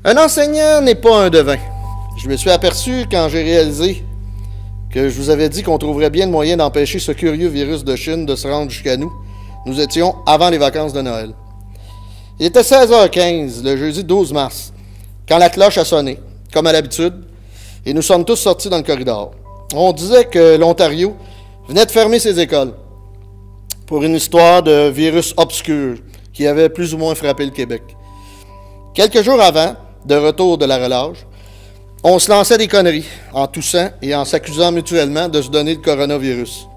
Un enseignant n'est pas un devin. Je me suis aperçu quand j'ai réalisé que je vous avais dit qu'on trouverait bien le moyen d'empêcher ce curieux virus de Chine de se rendre jusqu'à nous. Nous étions avant les vacances de Noël. Il était 16h15, le jeudi 12 mars, quand la cloche a sonné, comme à l'habitude, et nous sommes tous sortis dans le corridor. On disait que l'Ontario venait de fermer ses écoles pour une histoire de virus obscur qui avait plus ou moins frappé le Québec. Quelques jours avant, de retour de la relâche, on se lançait des conneries en toussant et en s'accusant mutuellement de se donner le coronavirus.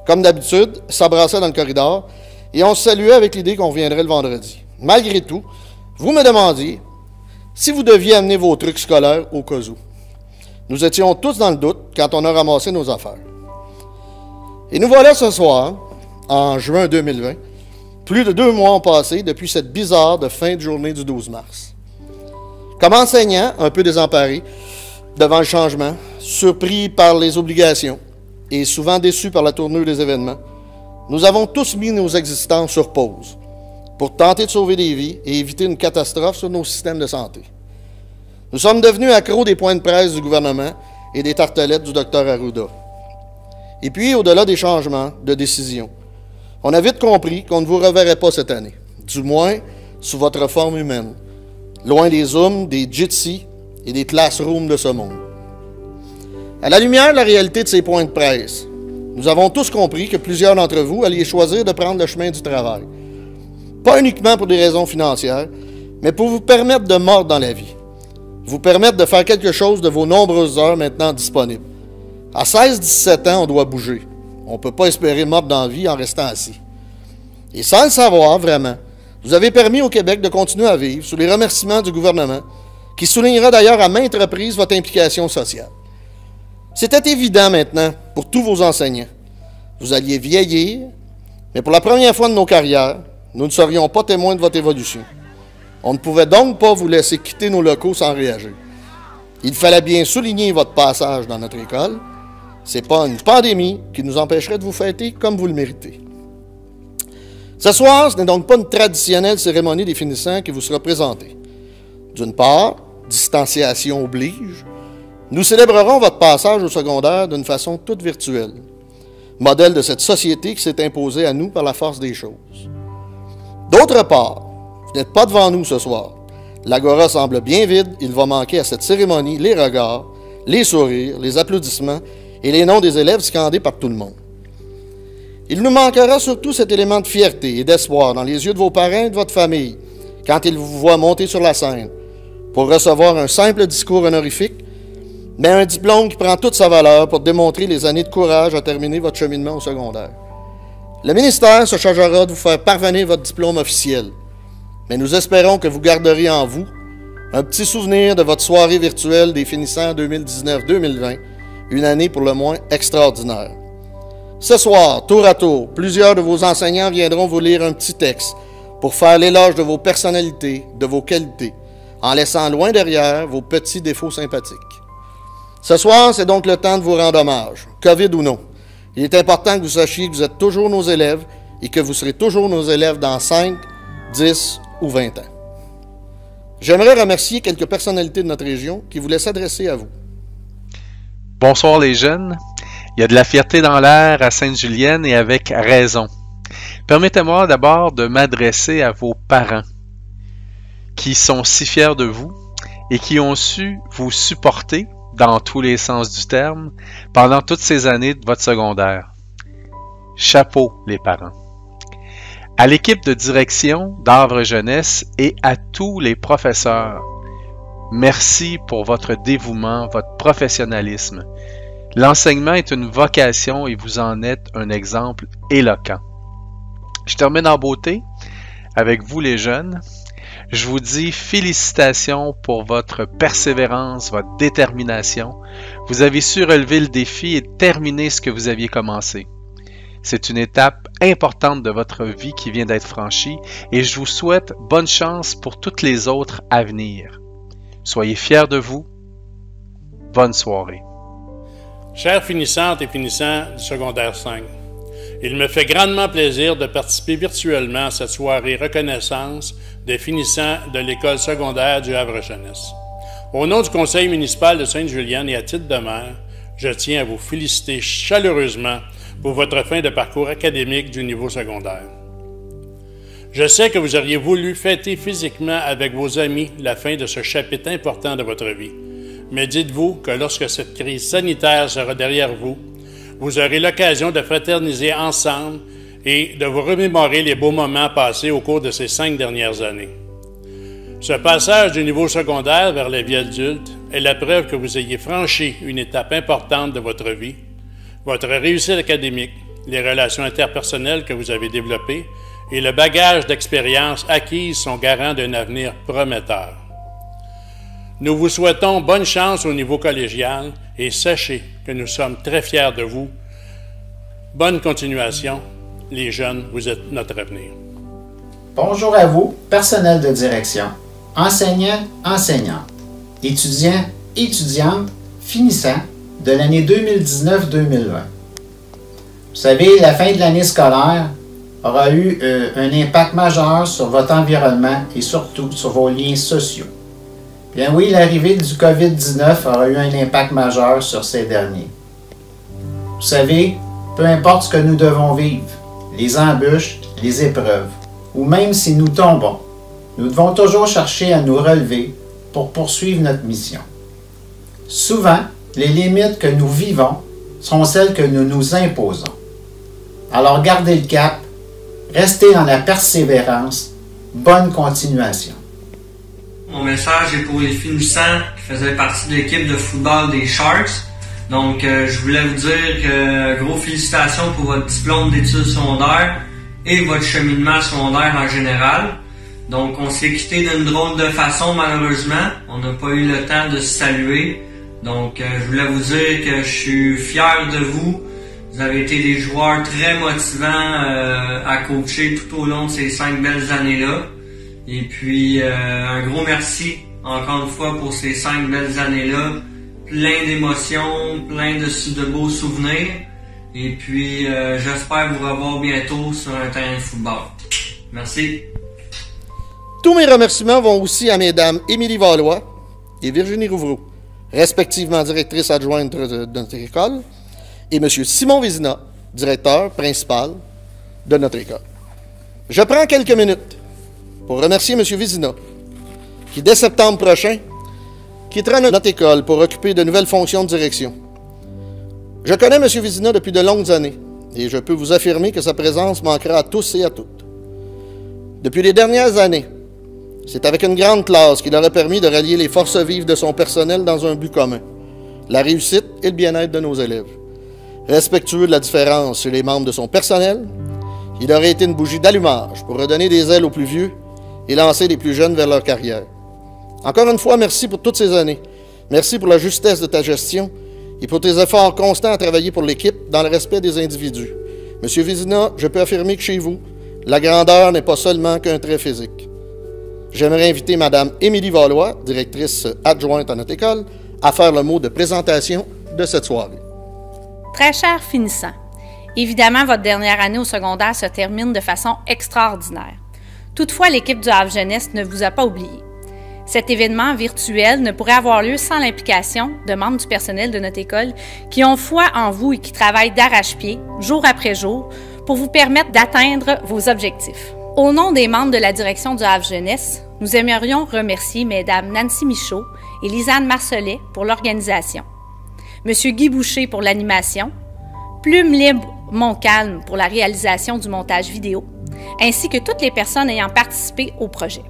Comme d'habitude, ça brassait dans le corridor et on se saluait avec l'idée qu'on reviendrait le vendredi. Malgré tout, vous me demandiez si vous deviez amener vos trucs scolaires au cas où. Nous étions tous dans le doute quand on a ramassé nos affaires. Et nous voilà ce soir, en juin 2020. Plus de 2 mois ont passé depuis cette bizarre de fin de journée du 12 mars. Comme enseignant, un peu désemparé devant le changement, surpris par les obligations et souvent déçus par la tournure des événements, nous avons tous mis nos existences sur pause pour tenter de sauver des vies et éviter une catastrophe sur nos systèmes de santé. Nous sommes devenus accros des points de presse du gouvernement et des tartelettes du Dr Arruda. Et puis, au-delà des changements de décision, on a vite compris qu'on ne vous reverrait pas cette année, du moins sous votre forme humaine, loin des Zooms, des Jitsi et des classrooms de ce monde. À la lumière de la réalité de ces points de presse, nous avons tous compris que plusieurs d'entre vous alliez choisir de prendre le chemin du travail. Pas uniquement pour des raisons financières, mais pour vous permettre de mordre dans la vie. Vous permettre de faire quelque chose de vos nombreuses heures maintenant disponibles. À 16-17 ans, on doit bouger. On ne peut pas espérer mordre dans la vie en restant assis. Et sans le savoir, vraiment, vous avez permis au Québec de continuer à vivre sous les remerciements du gouvernement, qui soulignera d'ailleurs à maintes reprises votre implication sociale. C'était évident maintenant pour tous vos enseignants. Vous alliez vieillir, mais pour la première fois de nos carrières, nous ne serions pas témoins de votre évolution. On ne pouvait donc pas vous laisser quitter nos locaux sans réagir. Il fallait bien souligner votre passage dans notre école. Ce n'est pas une pandémie qui nous empêcherait de vous fêter comme vous le méritez. Ce soir, ce n'est donc pas une traditionnelle cérémonie des finissants qui vous sera présentée. D'une part, distanciation oblige, nous célébrerons votre passage au secondaire d'une façon toute virtuelle, modèle de cette société qui s'est imposée à nous par la force des choses. D'autre part, vous n'êtes pas devant nous ce soir. L'agora semble bien vide, il va manquer à cette cérémonie les regards, les sourires, les applaudissements et les noms des élèves scandés par tout le monde. Il nous manquera surtout cet élément de fierté et d'espoir dans les yeux de vos parents et de votre famille quand ils vous voient monter sur la scène pour recevoir un simple discours honorifique, mais un diplôme qui prend toute sa valeur pour démontrer les années de courage à terminer votre cheminement au secondaire. Le ministère se chargera de vous faire parvenir votre diplôme officiel, mais nous espérons que vous garderez en vous un petit souvenir de votre soirée virtuelle des finissants 2019-2020, une année pour le moins extraordinaire. Ce soir, tour à tour, plusieurs de vos enseignants viendront vous lire un petit texte pour faire l'éloge de vos personnalités, de vos qualités, en laissant loin derrière vos petits défauts sympathiques. Ce soir, c'est donc le temps de vous rendre hommage, COVID ou non. Il est important que vous sachiez que vous êtes toujours nos élèves et que vous serez toujours nos élèves dans 5, 10 ou 20 ans. J'aimerais remercier quelques personnalités de notre région qui voulaient s'adresser à vous. Bonsoir les jeunes. Il y a de la fierté dans l'air à Sainte-Julienne et avec raison. Permettez-moi d'abord de m'adresser à vos parents qui sont si fiers de vous et qui ont su vous supporter dans tous les sens du terme pendant toutes ces années de votre secondaire. Chapeau les parents. À l'équipe de direction d'Havre Jeunesse et à tous les professeurs, merci pour votre dévouement, votre professionnalisme. L'enseignement est une vocation et vous en êtes un exemple éloquent. Je termine en beauté avec vous les jeunes. Je vous dis félicitations pour votre persévérance, votre détermination. Vous avez su relever le défi et terminer ce que vous aviez commencé. C'est une étape importante de votre vie qui vient d'être franchie et je vous souhaite bonne chance pour toutes les autres à venir. Soyez fiers de vous. Bonne soirée. Chères finissantes et finissants du secondaire 5, Il me fait grandement plaisir de participer virtuellement à cette soirée reconnaissance des finissants de l'école secondaire du Havre-Jeunesse. Au nom du conseil municipal de Sainte-Julienne et à titre de maire, je tiens à vous féliciter chaleureusement pour votre fin de parcours académique du niveau secondaire. Je sais que vous auriez voulu fêter physiquement avec vos amis la fin de ce chapitre important de votre vie. Mais dites-vous que lorsque cette crise sanitaire sera derrière vous, vous aurez l'occasion de fraterniser ensemble et de vous remémorer les beaux moments passés au cours de ces 5 dernières années. Ce passage du niveau secondaire vers la vie adulte est la preuve que vous ayez franchi une étape importante de votre vie. Votre réussite académique, les relations interpersonnelles que vous avez développées et le bagage d'expérience acquise sont garants d'un avenir prometteur. Nous vous souhaitons bonne chance au niveau collégial et sachez que nous sommes très fiers de vous. Bonne continuation. Les jeunes, vous êtes notre avenir. Bonjour à vous, personnel de direction, enseignants, enseignantes, étudiants, étudiantes, finissants de l'année 2019-2020. Vous savez, la fin de l'année scolaire aura eu un impact majeur sur votre environnement et surtout sur vos liens sociaux. Bien oui, l'arrivée du COVID-19 aura eu un impact majeur sur ces derniers. Vous savez, peu importe ce que nous devons vivre, les embûches, les épreuves, ou même si nous tombons, nous devons toujours chercher à nous relever pour poursuivre notre mission. Souvent, les limites que nous vivons sont celles que nous nous imposons. Alors gardez le cap, restez dans la persévérance, bonne continuation. Mon message est pour les finissants qui faisaient partie de l'équipe de football des Sharks. Donc, je voulais vous dire que gros félicitations pour votre diplôme d'études secondaires et votre cheminement secondaire en général. Donc, on s'est quitté d'une drôle de façon, malheureusement. On n'a pas eu le temps de se saluer. Donc, je voulais vous dire que je suis fier de vous. Vous avez été des joueurs très motivants à coacher tout au long de ces 5 belles années-là. Et puis, un gros merci, encore une fois, pour ces 5 belles années-là. Plein d'émotions, plein de beaux souvenirs. Et puis, j'espère vous revoir bientôt sur un terrain de football. Merci. Tous mes remerciements vont aussi à mesdames Émilie Valois et Virginie Rouvreau, respectivement directrice adjointe de notre école, et M. Simon Vézina, directeur principal de notre école. Je prends quelques minutes pour remercier M. Vézina, qui dès septembre prochain quittera notre école pour occuper de nouvelles fonctions de direction. Je connais M. Vézina depuis de longues années et je peux vous affirmer que sa présence manquera à tous et à toutes. Depuis les dernières années, c'est avec une grande classe qu'il aurait permis de rallier les forces vives de son personnel dans un but commun, la réussite et le bien-être de nos élèves. Respectueux de la différence chez les membres de son personnel, il aurait été une bougie d'allumage pour redonner des ailes aux plus vieux et lancer les plus jeunes vers leur carrière. Encore une fois, merci pour toutes ces années. Merci pour la justesse de ta gestion et pour tes efforts constants à travailler pour l'équipe dans le respect des individus. Monsieur Vézina, je peux affirmer que chez vous, la grandeur n'est pas seulement qu'un trait physique. J'aimerais inviter Mme Émilie Valois, directrice adjointe à notre école, à faire le mot de présentation de cette soirée. Très chers finissants, évidemment, votre dernière année au secondaire se termine de façon extraordinaire. Toutefois, l'équipe du Havre Jeunesse ne vous a pas oublié. Cet événement virtuel ne pourrait avoir lieu sans l'implication de membres du personnel de notre école qui ont foi en vous et qui travaillent d'arrache-pied, jour après jour, pour vous permettre d'atteindre vos objectifs. Au nom des membres de la direction du Havre Jeunesse, nous aimerions remercier Mesdames Nancy Michaud et Lisanne Marcelet pour l'organisation, Monsieur Guy Boucher pour l'animation, Plume Libre Montcalm pour la réalisation du montage vidéo, ainsi que toutes les personnes ayant participé au projet.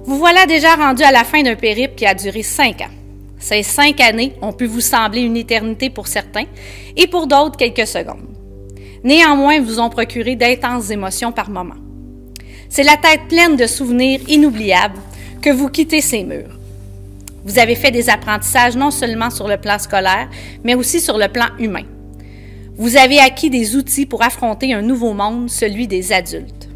Vous voilà déjà rendu à la fin d'un périple qui a duré 5 ans. Ces 5 années ont pu vous sembler une éternité pour certains et pour d'autres quelques secondes. Néanmoins, vous ont procuré d'intenses émotions par moments. C'est la tête pleine de souvenirs inoubliables que vous quittez ces murs. Vous avez fait des apprentissages non seulement sur le plan scolaire, mais aussi sur le plan humain. Vous avez acquis des outils pour affronter un nouveau monde, celui des adultes.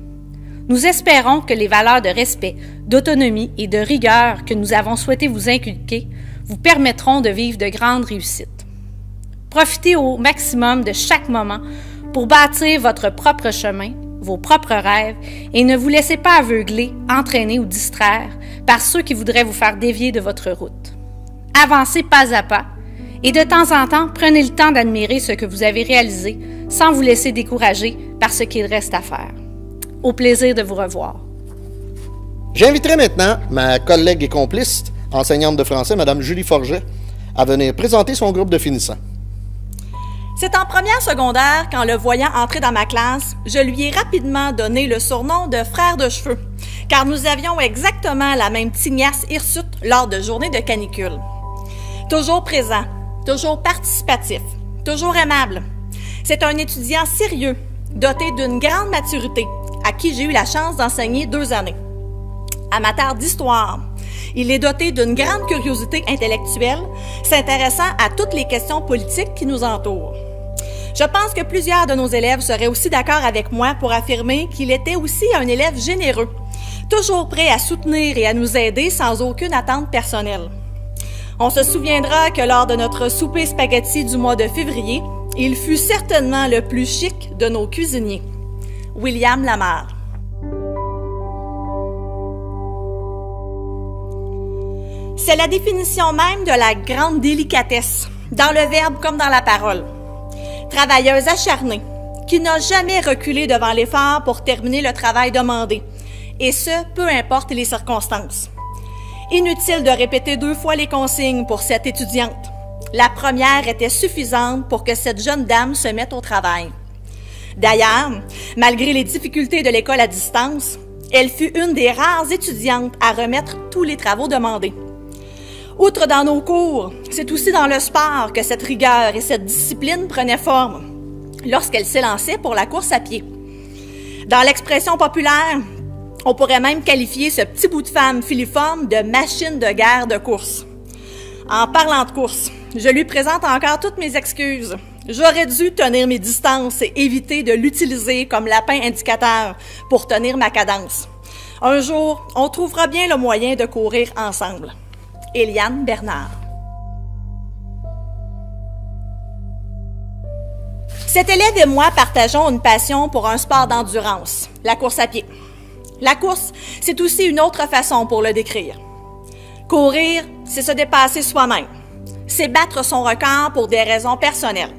Nous espérons que les valeurs de respect, d'autonomie et de rigueur que nous avons souhaité vous inculquer vous permettront de vivre de grandes réussites. Profitez au maximum de chaque moment pour bâtir votre propre chemin, vos propres rêves, et ne vous laissez pas aveugler, entraîner ou distraire par ceux qui voudraient vous faire dévier de votre route. Avancez pas à pas, et de temps en temps, prenez le temps d'admirer ce que vous avez réalisé sans vous laisser décourager par ce qu'il reste à faire. Au plaisir de vous revoir. J'inviterai maintenant ma collègue et complice, enseignante de français, Mme Julie Forget, à venir présenter son groupe de finissants. C'est en première secondaire qu'en le voyant entrer dans ma classe, je lui ai rapidement donné le surnom de frère de cheveux, car nous avions exactement la même tignasse hirsute lors de journées de canicule. Toujours présent, toujours participatif, toujours aimable. C'est un étudiant sérieux, doté d'une grande maturité, à qui j'ai eu la chance d'enseigner 2 années. Amateur d'histoire, il est doté d'une grande curiosité intellectuelle, s'intéressant à toutes les questions politiques qui nous entourent. Je pense que plusieurs de nos élèves seraient aussi d'accord avec moi pour affirmer qu'il était aussi un élève généreux, toujours prêt à soutenir et à nous aider sans aucune attente personnelle. On se souviendra que lors de notre souper spaghetti du mois de février, il fut certainement le plus chic de nos cuisiniers. William Lamarre. C'est la définition même de la grande délicatesse, dans le verbe comme dans la parole. Travailleuse acharnée, qui n'a jamais reculé devant l'effort pour terminer le travail demandé, et ce, peu importe les circonstances. Inutile de répéter 2 fois les consignes pour cette étudiante. La première était suffisante pour que cette jeune dame se mette au travail. D'ailleurs, malgré les difficultés de l'école à distance, elle fut une des rares étudiantes à remettre tous les travaux demandés. Outre dans nos cours, c'est aussi dans le sport que cette rigueur et cette discipline prenaient forme, lorsqu'elle s'élançait pour la course à pied. Dans l'expression populaire, on pourrait même qualifier ce petit bout de femme filiforme de machine de guerre de course. En parlant de course, je lui présente encore toutes mes excuses. J'aurais dû tenir mes distances et éviter de l'utiliser comme lapin indicateur pour tenir ma cadence. Un jour, on trouvera bien le moyen de courir ensemble. Eliane Bernard. Cet élève et moi partageons une passion pour un sport d'endurance, la course à pied. La course, c'est aussi une autre façon pour le décrire. Courir, c'est se dépasser soi-même. C'est battre son record pour des raisons personnelles.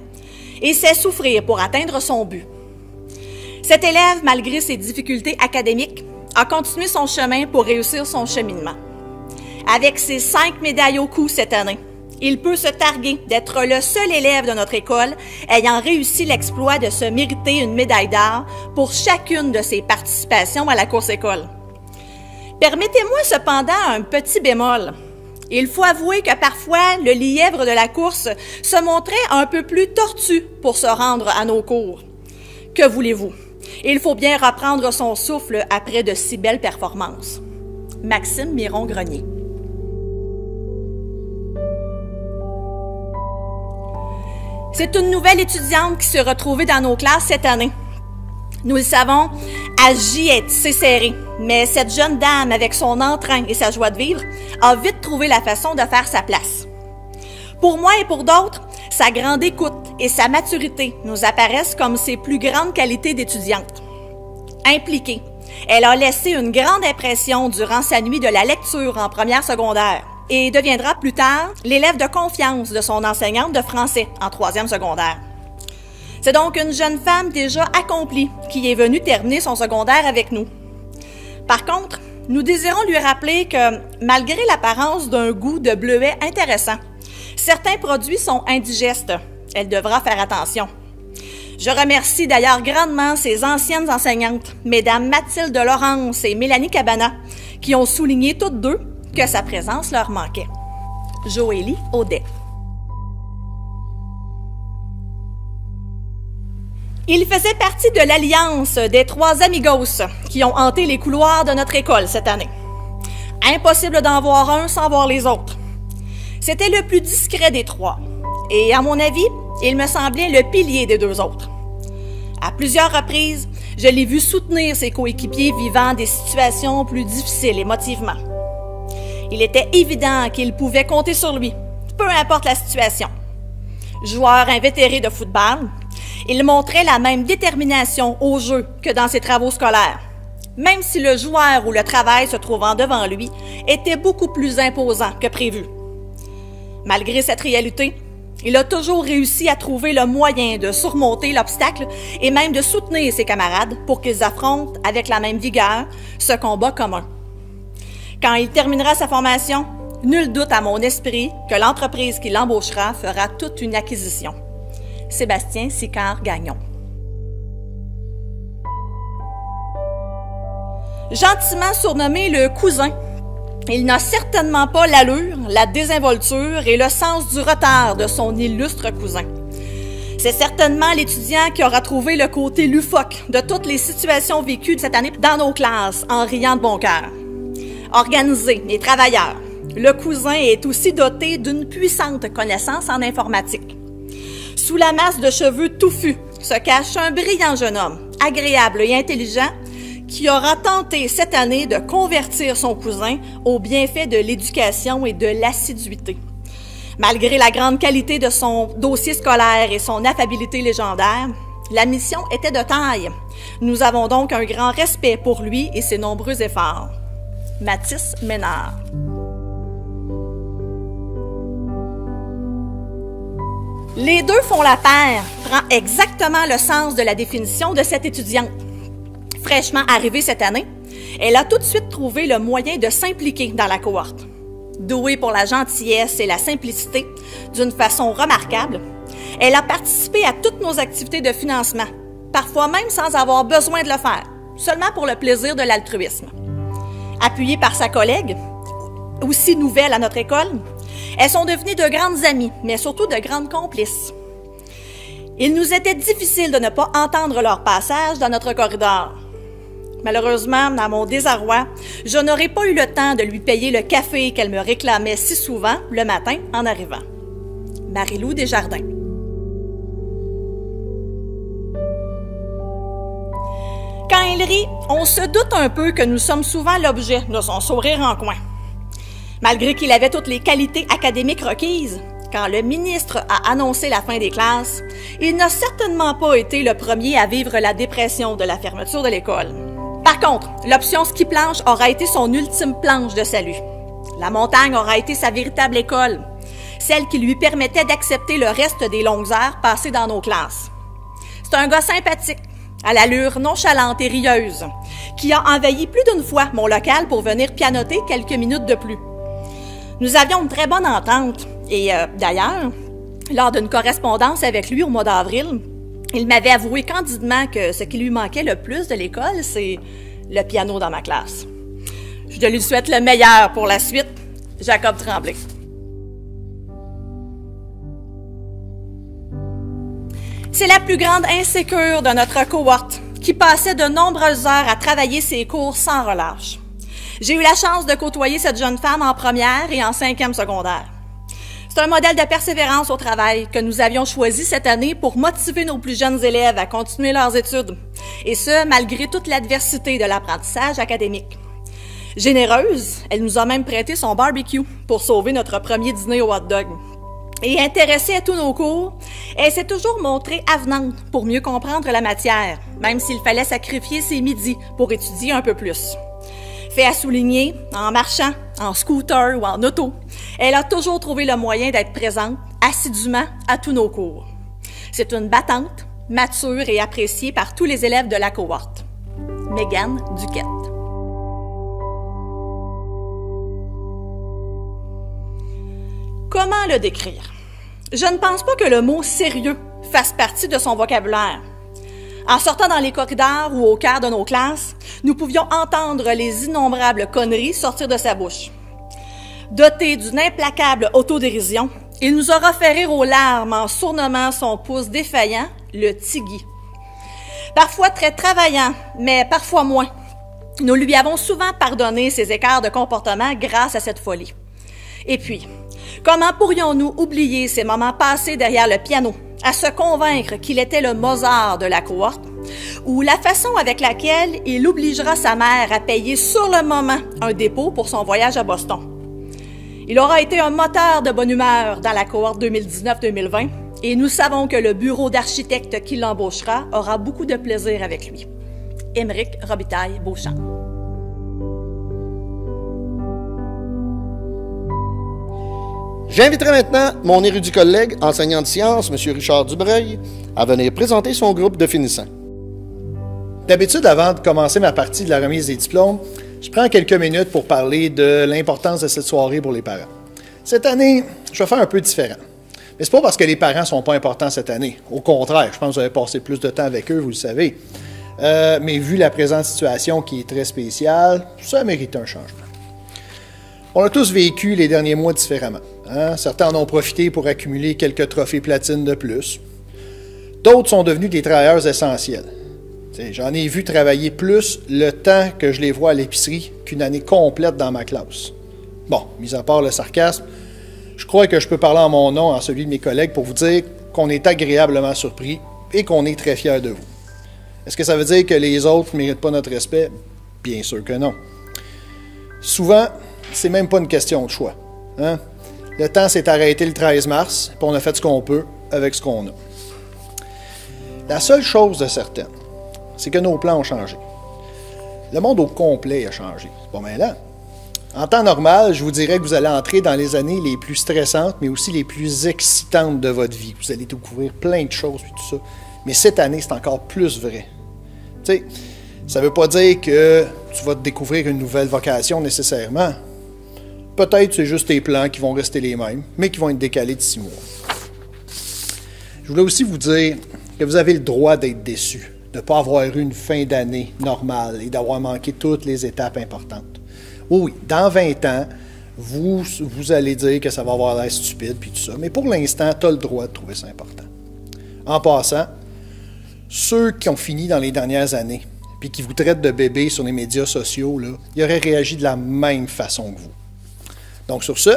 Et c'est souffrir pour atteindre son but. Cet élève, malgré ses difficultés académiques, a continué son chemin pour réussir son cheminement. Avec ses 5 médailles au cou cette année, il peut se targuer d'être le seul élève de notre école ayant réussi l'exploit de se mériter une médaille d'or pour chacune de ses participations à la course-école. Permettez-moi cependant un petit bémol. Il faut avouer que parfois, le lièvre de la course se montrait un peu plus tortu pour se rendre à nos cours. Que voulez-vous? Il faut bien reprendre son souffle après de si belles performances. Maxime Miron-Grenier. C'est une nouvelle étudiante qui s'est retrouvée dans nos classes cette année. Nous le savons, Agi est tissé serré, mais cette jeune dame, avec son entrain et sa joie de vivre, a vite trouvé la façon de faire sa place. Pour moi et pour d'autres, sa grande écoute et sa maturité nous apparaissent comme ses plus grandes qualités d'étudiante. Impliquée, elle a laissé une grande impression durant sa nuit de la lecture en première secondaire et deviendra plus tard l'élève de confiance de son enseignante de français en 3e secondaire. C'est donc une jeune femme déjà accomplie qui est venue terminer son secondaire avec nous. Par contre, nous désirons lui rappeler que, malgré l'apparence d'un goût de bleuet intéressant, certains produits sont indigestes. Elle devra faire attention. Je remercie d'ailleurs grandement ses anciennes enseignantes, mesdames Mathilde Laurence et Mélanie Cabana, qui ont souligné toutes deux que sa présence leur manquait. Joélie Audet. Il faisait partie de l'alliance des 3 amigos qui ont hanté les couloirs de notre école cette année. Impossible d'en voir un sans voir les autres. C'était le plus discret des 3, et à mon avis, il me semblait le pilier des 2 autres. À plusieurs reprises, je l'ai vu soutenir ses coéquipiers vivant des situations plus difficiles émotivement. Il était évident qu'il pouvait compter sur lui, peu importe la situation. Joueur invétéré de football, Il montrait la même détermination au jeu que dans ses travaux scolaires, même si le joueur ou le travail se trouvant devant lui était beaucoup plus imposant que prévu. Malgré cette réalité, il a toujours réussi à trouver le moyen de surmonter l'obstacle et même de soutenir ses camarades pour qu'ils affrontent avec la même vigueur ce combat commun. Quand il terminera sa formation, nul doute à mon esprit que l'entreprise qui l'embauchera fera toute une acquisition. Sébastien Sicard-Gagnon. Gentiment surnommé le cousin, il n'a certainement pas l'allure, la désinvolture et le sens du retard de son illustre cousin. C'est certainement l'étudiant qui aura trouvé le côté loufoque de toutes les situations vécues cette année dans nos classes en riant de bon cœur. Organisé et travailleur, le cousin est aussi doté d'une puissante connaissance en informatique. Sous la masse de cheveux touffus se cache un brillant jeune homme, agréable et intelligent, qui aura tenté cette année de convertir son cousin aux bienfaits de l'éducation et de l'assiduité. Malgré la grande qualité de son dossier scolaire et son affabilité légendaire, la mission était de taille. Nous avons donc un grand respect pour lui et ses nombreux efforts. Mathis Ménard. Les deux font la paire prend exactement le sens de la définition de cette étudiante. Fraîchement arrivée cette année, elle a tout de suite trouvé le moyen de s'impliquer dans la cohorte. Douée pour la gentillesse et la simplicité d'une façon remarquable, elle a participé à toutes nos activités de financement, parfois même sans avoir besoin de le faire, seulement pour le plaisir de l'altruisme. Appuyée par sa collègue, aussi nouvelle à notre école, elles sont devenues de grandes amies, mais surtout de grandes complices. Il nous était difficile de ne pas entendre leur passage dans notre corridor. Malheureusement, à mon désarroi, je n'aurais pas eu le temps de lui payer le café qu'elle me réclamait si souvent le matin en arrivant. Marie-Lou Desjardins. Quand il rit, on se doute un peu que nous sommes souvent l'objet de son sourire en coin. Malgré qu'il avait toutes les qualités académiques requises, quand le ministre a annoncé la fin des classes, il n'a certainement pas été le premier à vivre la dépression de la fermeture de l'école. Par contre, l'option ski planche aura été son ultime planche de salut. La montagne aura été sa véritable école, celle qui lui permettait d'accepter le reste des longues heures passées dans nos classes. C'est un gars sympathique, à l'allure nonchalante et rieuse, qui a envahi plus d'une fois mon local pour venir pianoter quelques minutes de plus. Nous avions une très bonne entente et d'ailleurs, lors d'une correspondance avec lui au mois d'avril, il m'avait avoué candidement que ce qui lui manquait le plus de l'école, c'est le piano dans ma classe. Je lui souhaite le meilleur pour la suite. Jacob Tremblay. C'est la plus grande insécure de notre cohorte qui passait de nombreuses heures à travailler ses cours sans relâche. J'ai eu la chance de côtoyer cette jeune femme en première et en 5e secondaire. C'est un modèle de persévérance au travail que nous avions choisi cette année pour motiver nos plus jeunes élèves à continuer leurs études, et ce, malgré toute l'adversité de l'apprentissage académique. Généreuse, elle nous a même prêté son barbecue pour sauver notre premier dîner au hot dog. Et intéressée à tous nos cours, elle s'est toujours montrée avenante pour mieux comprendre la matière, même s'il fallait sacrifier ses midis pour étudier un peu plus. Fait à souligner, en marchant, en scooter ou en auto, elle a toujours trouvé le moyen d'être présente assidûment à tous nos cours. C'est une battante, mature et appréciée par tous les élèves de la cohorte. Mégane Duquette. Comment le décrire? Je ne pense pas que le mot « sérieux » fasse partie de son vocabulaire. En sortant dans les corridors ou au cœur de nos classes, nous pouvions entendre les innombrables conneries sortir de sa bouche. Doté d'une implacable autodérision, il nous aura fait rire aux larmes en surnommant son pouce défaillant le Tigui. Parfois très travaillant, mais parfois moins. Nous lui avons souvent pardonné ses écarts de comportement grâce à cette folie. Et puis, comment pourrions-nous oublier ces moments passés derrière le piano, à se convaincre qu'il était le Mozart de la cohorte, ou la façon avec laquelle il obligera sa mère à payer sur le moment un dépôt pour son voyage à Boston. Il aura été un moteur de bonne humeur dans la cohorte 2019-2020 Et nous savons que le bureau d'architecte qui l'embauchera aura beaucoup de plaisir avec lui. Émeric Robitaille-Beauchamp. J'inviterai maintenant mon érudit collègue, enseignant de sciences, M. Richard Dubreuil, à venir présenter son groupe de finissants. D'habitude, avant de commencer ma partie de la remise des diplômes, je prends quelques minutes pour parler de l'importance de cette soirée pour les parents. Cette année, je vais faire un peu différent. Mais c'est pas parce que les parents sont pas importants cette année. Au contraire, je pense que vous avez passé plus de temps avec eux, vous le savez. Mais vu la présente situation qui est très spéciale, ça mérite un changement. On a tous vécu les derniers mois différemment. Hein? Certains en ont profité pour accumuler quelques trophées platine de plus. D'autres sont devenus des travailleurs essentiels. J'en ai vu travailler plus le temps que je les vois à l'épicerie qu'une année complète dans ma classe. Bon, mis à part le sarcasme, je crois que je peux parler en mon nom, en celui de mes collègues, pour vous dire qu'on est agréablement surpris et qu'on est très fiers de vous. Est-ce que ça veut dire que les autres ne méritent pas notre respect? Bien sûr que non. Souvent, c'est même pas une question de choix. Hein? Le temps s'est arrêté le 13 mars, puis on a fait ce qu'on peut avec ce qu'on a. La seule chose de certaine, c'est que nos plans ont changé. Le monde au complet a changé. C'est pas mal là. En temps normal, je vous dirais que vous allez entrer dans les années les plus stressantes, mais aussi les plus excitantes de votre vie. Vous allez découvrir plein de choses et tout ça. Mais cette année, c'est encore plus vrai. Tu sais, ça ne veut pas dire que tu vas te découvrir une nouvelle vocation nécessairement. Peut-être que c'est juste tes plans qui vont rester les mêmes, mais qui vont être décalés de 6 mois. Je voulais aussi vous dire que vous avez le droit d'être déçu, de ne pas avoir eu une fin d'année normale et d'avoir manqué toutes les étapes importantes. Oui, dans 20 ans, vous allez dire que ça va avoir l'air stupide puis tout ça, mais pour l'instant, tu as le droit de trouver ça important. En passant, ceux qui ont fini dans les dernières années puis qui vous traitent de bébé sur les médias sociaux, là, ils auraient réagi de la même façon que vous. Donc sur ce,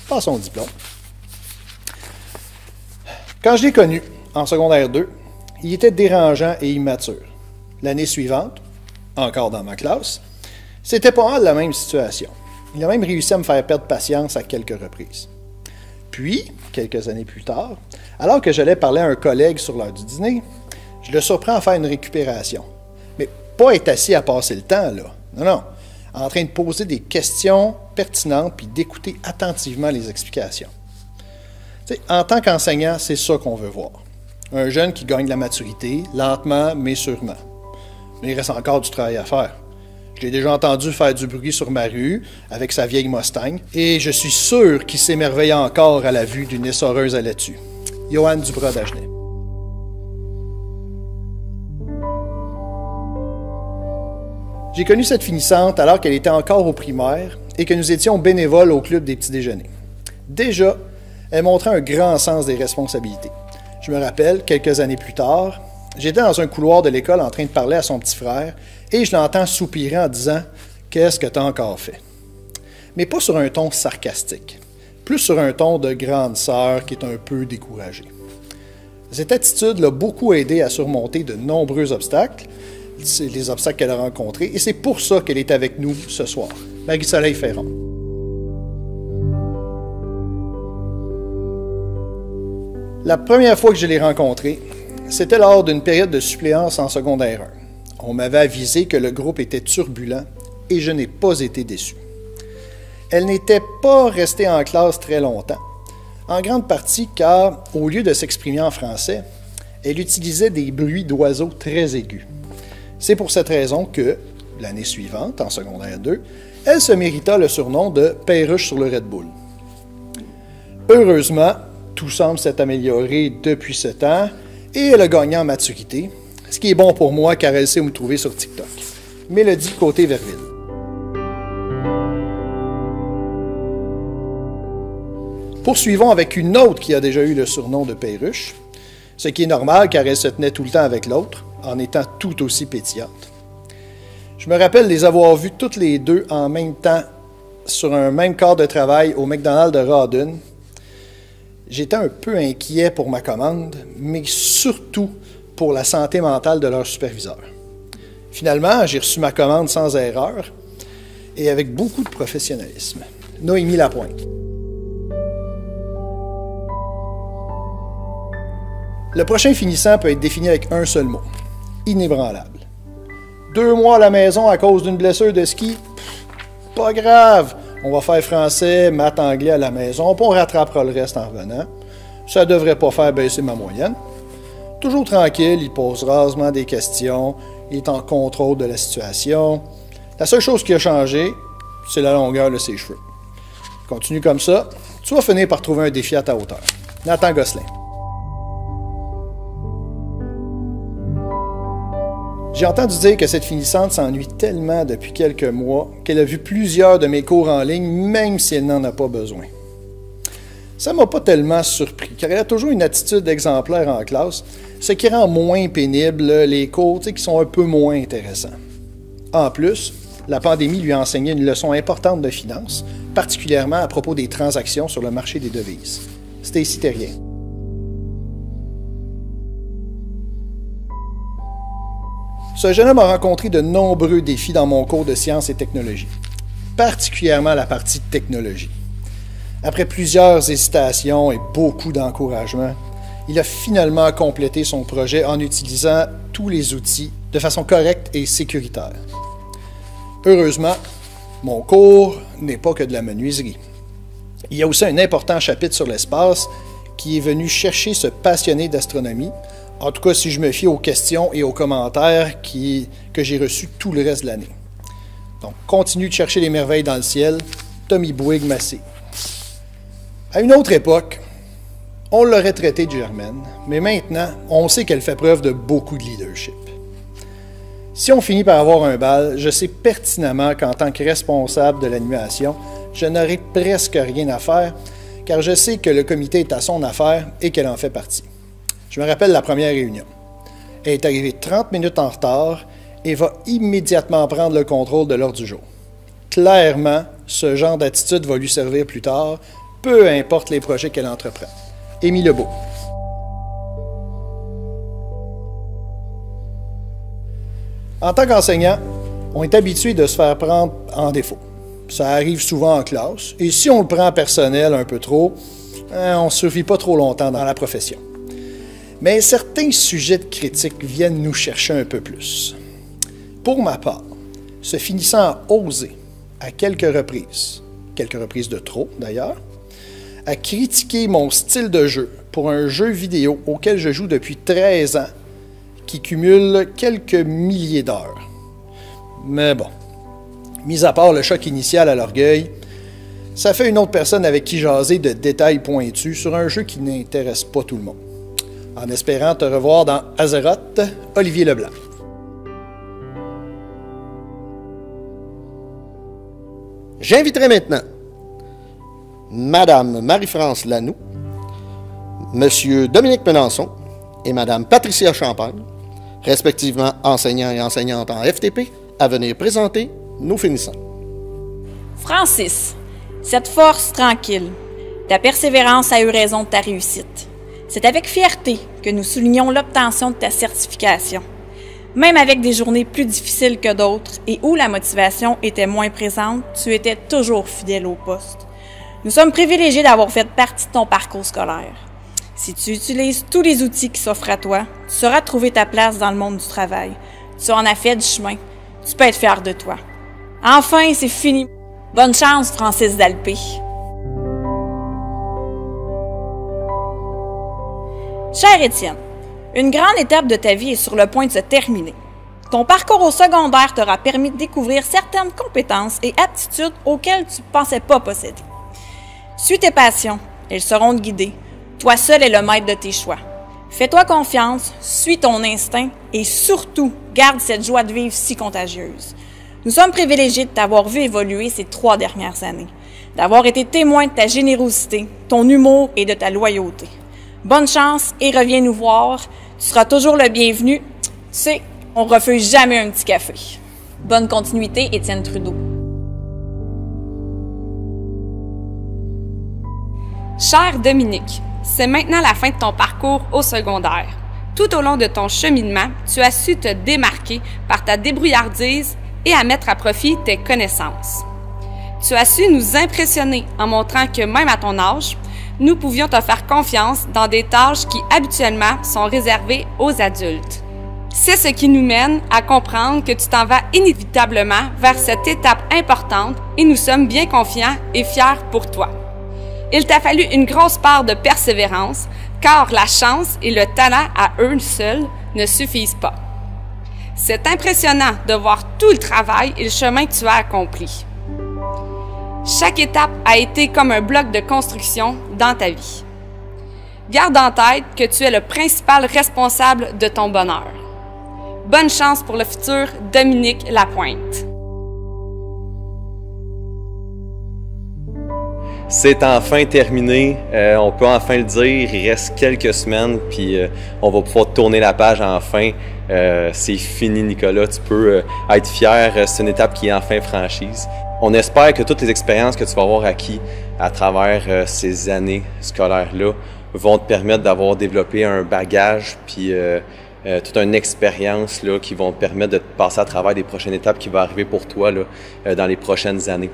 passons au diplôme. Quand je l'ai connu, en secondaire 2, il était dérangeant et immature. L'année suivante, encore dans ma classe, c'était pas mal la même situation. Il a même réussi à me faire perdre patience à quelques reprises. Puis, quelques années plus tard, alors que j'allais parler à un collègue sur l'heure du dîner, je le surprends à faire une récupération. Mais pas être assis à passer le temps, là. Non. En train de poser des questions pertinentes puis d'écouter attentivement les explications. T'sais, en tant qu'enseignant, c'est ça qu'on veut voir. Un jeune qui gagne de la maturité, lentement mais sûrement. Mais il reste encore du travail à faire. Je l'ai déjà entendu faire du bruit sur ma rue avec sa vieille Mustang et je suis sûr qu'il s'émerveille encore à la vue d'une essoreuse à laitue. Johan Dubras-Dagenet. J'ai connu cette finissante alors qu'elle était encore au primaire et que nous étions bénévoles au club des petits déjeuners. Déjà, elle montrait un grand sens des responsabilités. Je me rappelle, quelques années plus tard, j'étais dans un couloir de l'école en train de parler à son petit frère et je l'entends soupirer en disant « Qu'est-ce que t'as encore fait? » Mais pas sur un ton sarcastique, plus sur un ton de grande sœur qui est un peu découragée. Cette attitude l'a beaucoup aidé à surmonter de nombreux obstacles, les obstacles qu'elle a rencontrés, et c'est pour ça qu'elle est avec nous ce soir. Marie-Soleil Ferron. La première fois que je l'ai rencontrée, c'était lors d'une période de suppléance en secondaire 1. On m'avait avisé que le groupe était turbulent et je n'ai pas été déçu. Elle n'était pas restée en classe très longtemps, en grande partie car, au lieu de s'exprimer en français, elle utilisait des bruits d'oiseaux très aigus. C'est pour cette raison que, l'année suivante, en secondaire 2, elle se mérita le surnom de « Perruche sur le Red Bull ». Heureusement, tout semble s'être amélioré depuis ce temps et elle a gagné en maturité, ce qui est bon pour moi car elle sait où me trouver sur TikTok. Mélodie Côté-Verville. Poursuivons avec une autre qui a déjà eu le surnom de Perruche, ce qui est normal car elle se tenait tout le temps avec l'autre, en étant tout aussi pétillante. Je me rappelle les avoir vues toutes les deux en même temps sur un même quart de travail au McDonald's de Rawdon. J'étais un peu inquiet pour ma commande, mais surtout pour la santé mentale de leur superviseur. Finalement, j'ai reçu ma commande sans erreur et avec beaucoup de professionnalisme. Noémie Lapointe. Le prochain finissant peut être défini avec un seul mot. Inébranlable. 2 mois à la maison à cause d'une blessure de ski? Pas grave. On va faire français, maths, anglais à la maison, puis on rattrapera le reste en revenant. Ça ne devrait pas faire baisser ma moyenne. Toujours tranquille, il pose rasement des questions, il est en contrôle de la situation. La seule chose qui a changé, c'est la longueur de ses cheveux. Continue comme ça, tu vas finir par trouver un défi à ta hauteur. Nathan Gosselin. J'ai entendu dire que cette finissante s'ennuie tellement depuis quelques mois qu'elle a vu plusieurs de mes cours en ligne, même si elle n'en a pas besoin. Ça ne m'a pas tellement surpris, car elle a toujours une attitude exemplaire en classe, ce qui rend moins pénible les cours qui sont un peu moins intéressants. En plus, la pandémie lui a enseigné une leçon importante de finance, particulièrement à propos des transactions sur le marché des devises. Stacy Terrien. Ce jeune homme a rencontré de nombreux défis dans mon cours de sciences et technologies, particulièrement la partie technologie. Après plusieurs hésitations et beaucoup d'encouragement, il a finalement complété son projet en utilisant tous les outils de façon correcte et sécuritaire. Heureusement, mon cours n'est pas que de la menuiserie. Il y a aussi un important chapitre sur l'espace qui est venu chercher ce passionné d'astronomie, en tout cas si je me fie aux questions et aux commentaires que j'ai reçus tout le reste de l'année. Donc, continue de chercher les merveilles dans le ciel, Tommy Bouygues-Massé. À une autre époque, on l'aurait traité de Germaine, mais maintenant, on sait qu'elle fait preuve de beaucoup de leadership. Si on finit par avoir un bal, je sais pertinemment qu'en tant que responsable de l'animation, je n'aurai presque rien à faire, car je sais que le comité est à son affaire et qu'elle en fait partie. Je me rappelle la première réunion. Elle est arrivée 30 minutes en retard et va immédiatement prendre le contrôle de l'ordre du jour. Clairement, ce genre d'attitude va lui servir plus tard, peu importe les projets qu'elle entreprend. Émile Lebeau. En tant qu'enseignant, on est habitué de se faire prendre en défaut. Ça arrive souvent en classe, et si on le prend personnel un peu trop, on ne survit pas trop longtemps dans la profession. Mais certains sujets de critique viennent nous chercher un peu plus. Pour ma part, ce finissant a osé, à quelques reprises de trop d'ailleurs, à critiquer mon style de jeu pour un jeu vidéo auquel je joue depuis 13 ans, qui cumule quelques milliers d'heures. Mais bon, mis à part le choc initial à l'orgueil, ça fait une autre personne avec qui jaser de détails pointus sur un jeu qui n'intéresse pas tout le monde. En espérant te revoir dans Azeroth, Olivier Leblanc. J'inviterai maintenant Madame Marie-France Lanoux, Monsieur Dominique Menançon et Madame Patricia Champagne, respectivement enseignants et enseignantes en FTP, à venir présenter nos finissants. Francis, cette force tranquille, ta persévérance a eu raison de ta réussite. C'est avec fierté que nous soulignons l'obtention de ta certification. Même avec des journées plus difficiles que d'autres et où la motivation était moins présente, tu étais toujours fidèle au poste. Nous sommes privilégiés d'avoir fait partie de ton parcours scolaire. Si tu utilises tous les outils qui s'offrent à toi, tu sauras trouver ta place dans le monde du travail. Tu en as fait du chemin. Tu peux être fier de toi. Enfin, c'est fini. Bonne chance, Francis Dalpé. Cher Étienne, une grande étape de ta vie est sur le point de se terminer. Ton parcours au secondaire t'aura permis de découvrir certaines compétences et aptitudes auxquelles tu ne pensais pas posséder. Suis tes passions, elles seront te guider. Toi seul es le maître de tes choix. Fais-toi confiance, suis ton instinct et surtout, garde cette joie de vivre si contagieuse. Nous sommes privilégiés de t'avoir vu évoluer ces 3 dernières années, d'avoir été témoin de ta générosité, ton humour et de ta loyauté. Bonne chance et reviens nous voir. Tu seras toujours le bienvenu. Tu sais, on refuse jamais un petit café. Bonne continuité, Étienne Trudeau. Cher Dominique, c'est maintenant la fin de ton parcours au secondaire. Tout au long de ton cheminement, tu as su te démarquer par ta débrouillardise et à mettre à profit tes connaissances. Tu as su nous impressionner en montrant que même à ton âge, nous pouvions te faire confiance dans des tâches qui habituellement sont réservées aux adultes. C'est ce qui nous mène à comprendre que tu t'en vas inévitablement vers cette étape importante et nous sommes bien confiants et fiers pour toi. Il t'a fallu une grosse part de persévérance, car la chance et le talent à eux seuls ne suffisent pas. C'est impressionnant de voir tout le travail et le chemin que tu as accompli. Chaque étape a été comme un bloc de construction dans ta vie. Garde en tête que tu es le principal responsable de ton bonheur. Bonne chance pour le futur, Dominique Lapointe. C'est enfin terminé, on peut enfin le dire, il reste quelques semaines, puis on va pouvoir tourner la page enfin. C'est fini, Nicolas, tu peux être fier, c'est une étape qui est enfin franchise. On espère que toutes les expériences que tu vas avoir acquises à travers ces années scolaires-là vont te permettre d'avoir développé un bagage, puis toute une expérience là, qui vont te permettre de passer à travers des prochaines étapes qui vont arriver pour toi là, dans les prochaines années.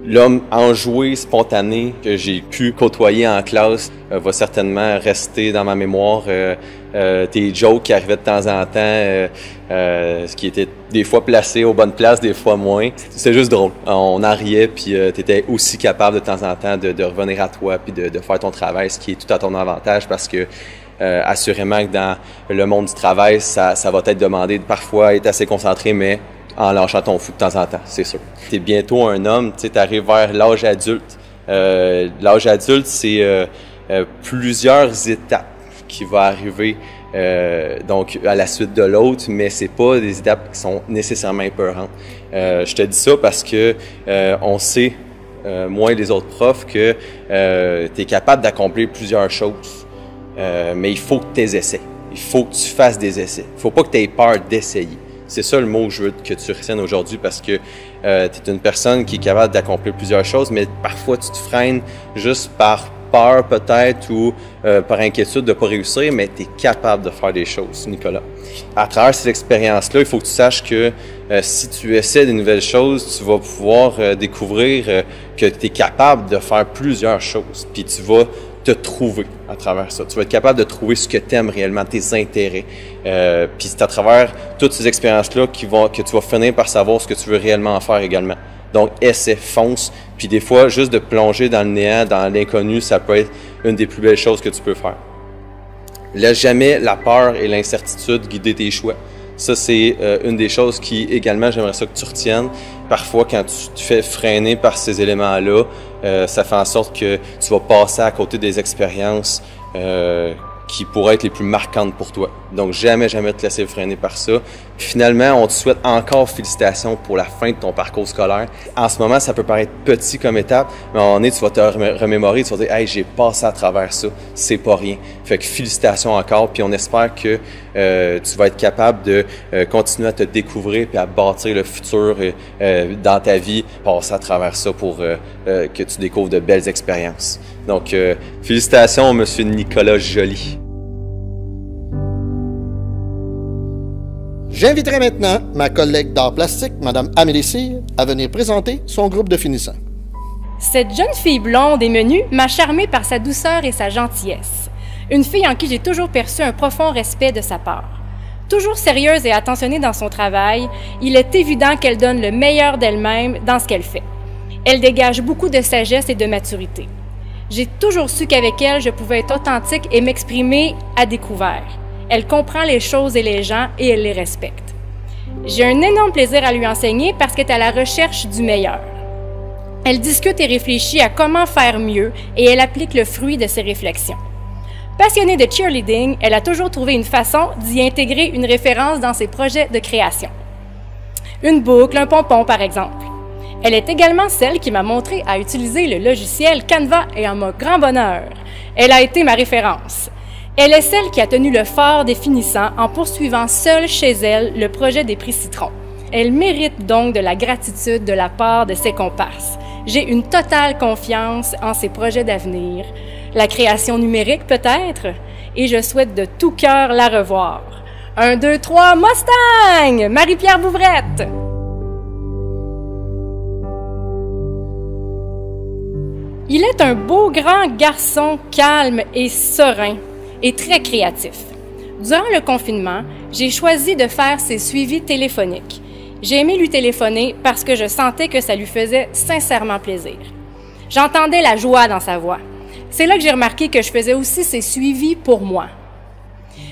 L'homme enjoué, spontané que j'ai pu côtoyer en classe va certainement rester dans ma mémoire. Tes jokes qui arrivaient de temps en temps, qui étaient des fois placés aux bonnes places, des fois moins. C'est juste drôle. On en riait, puis tu étais aussi capable de temps en temps de revenir à toi puis de faire ton travail, ce qui est tout à ton avantage parce que assurément que dans le monde du travail, ça va t'être demandé de parfois être assez concentré, mais en lâchant ton fou de temps en temps, c'est sûr. Tu es bientôt un homme, tu arrives vers l'âge adulte. L'âge adulte, c'est plusieurs étapes qui vont arriver donc à la suite de l'autre, mais c'est pas des étapes qui sont nécessairement épeurantes. Je te dis ça parce que on sait, moi et les autres profs, que tu es capable d'accomplir plusieurs choses, mais il faut que tu essaies. Il faut que tu fasses des essais. Il faut pas que tu aies peur d'essayer. C'est ça le mot que je veux que tu retiennes aujourd'hui parce que tu es une personne qui est capable d'accomplir plusieurs choses, mais parfois tu te freines juste par peur peut-être ou par inquiétude de ne pas réussir, mais tu es capable de faire des choses, Nicolas. À travers cette expérience-là, il faut que tu saches que si tu essaies de nouvelles choses, tu vas pouvoir découvrir que tu es capable de faire plusieurs choses, puis tu vas te trouver à travers ça. Tu vas être capable de trouver ce que tu aimes réellement, tes intérêts. Puis c'est à travers toutes ces expériences-là que tu vas finir par savoir ce que tu veux réellement en faire également. Donc, essaie, fonce. Puis des fois, juste de plonger dans le néant, dans l'inconnu, ça peut être une des plus belles choses que tu peux faire. Laisse jamais la peur et l'incertitude guider tes choix. Ça, c'est une des choses qui, également, j'aimerais ça que tu retiennes. Parfois, quand tu te fais freiner par ces éléments-là, ça fait en sorte que tu vas passer à côté des expériences qui pourraient être les plus marquantes pour toi. Donc, jamais te laisser freiner par ça. Puis finalement, on te souhaite encore félicitations pour la fin de ton parcours scolaire. En ce moment, ça peut paraître petit comme étape, mais à un moment donné, tu vas te remémorer, tu vas dire « Hey, j'ai passé à travers ça, c'est pas rien ». Fait que félicitations encore, puis on espère que tu vas être capable de continuer à te découvrir puis à bâtir le futur dans ta vie, passer à travers ça pour que tu découvres de belles expériences. Donc, félicitations, Monsieur Nicolas Joly. J'inviterai maintenant ma collègue d'art plastique, Mme Amélie Cyr, à venir présenter son groupe de finissants. Cette jeune fille blonde et menue m'a charmée par sa douceur et sa gentillesse. Une fille en qui j'ai toujours perçu un profond respect de sa part. Toujours sérieuse et attentionnée dans son travail, il est évident qu'elle donne le meilleur d'elle-même dans ce qu'elle fait. Elle dégage beaucoup de sagesse et de maturité. J'ai toujours su qu'avec elle, je pouvais être authentique et m'exprimer à découvert. Elle comprend les choses et les gens et elle les respecte. J'ai un énorme plaisir à lui enseigner parce qu'elle est à la recherche du meilleur. Elle discute et réfléchit à comment faire mieux et elle applique le fruit de ses réflexions. Passionnée de cheerleading, elle a toujours trouvé une façon d'y intégrer une référence dans ses projets de création. Une boucle, un pompon par exemple. Elle est également celle qui m'a montré à utiliser le logiciel Canva et en mon grand bonheur. Elle a été ma référence. Elle est celle qui a tenu le fort des finissants en poursuivant seule chez elle le projet des prix Citron. Elle mérite donc de la gratitude de la part de ses comparses. J'ai une totale confiance en ses projets d'avenir, la création numérique peut-être, et je souhaite de tout cœur la revoir. 1, 2, 3, Mustang! Marie-Pierre Bouvrette! Il est un beau grand garçon calme et serein et très créatif. Durant le confinement, j'ai choisi de faire ses suivis téléphoniques. J'ai aimé lui téléphoner parce que je sentais que ça lui faisait sincèrement plaisir. J'entendais la joie dans sa voix. C'est là que j'ai remarqué que je faisais aussi ses suivis pour moi.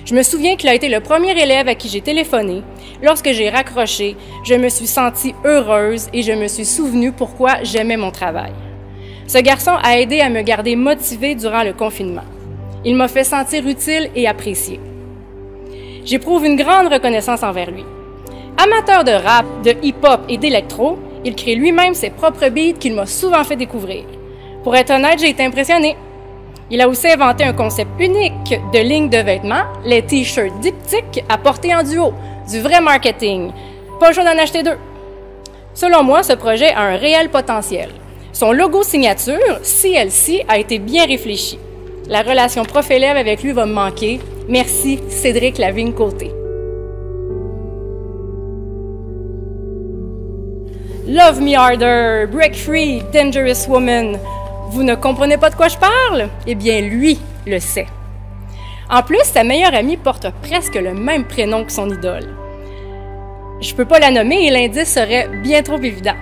Je me souviens qu'il a été le premier élève à qui j'ai téléphoné. Lorsque j'ai raccroché, je me suis sentie heureuse et je me suis souvenue pourquoi j'aimais mon travail. Ce garçon a aidé à me garder motivée durant le confinement. Il m'a fait sentir utile et appréciée. J'éprouve une grande reconnaissance envers lui. Amateur de rap, de hip-hop et d'électro, il crée lui-même ses propres beats qu'il m'a souvent fait découvrir. Pour être honnête, j'ai été impressionnée. Il a aussi inventé un concept unique de ligne de vêtements, les t-shirts diptyques à porter en duo, du vrai marketing. Pas le choix d'en acheter deux. Selon moi, ce projet a un réel potentiel. Son logo signature, CLC, a été bien réfléchi. La relation prof-élève avec lui va me manquer. Merci, Cédric Lavigne-Côté. Love Me Harder, Break Free, Dangerous Woman. Vous ne comprenez pas de quoi je parle? Eh bien, lui le sait. En plus, sa meilleure amie porte presque le même prénom que son idole. Je peux pas la nommer et l'indice serait bien trop évident.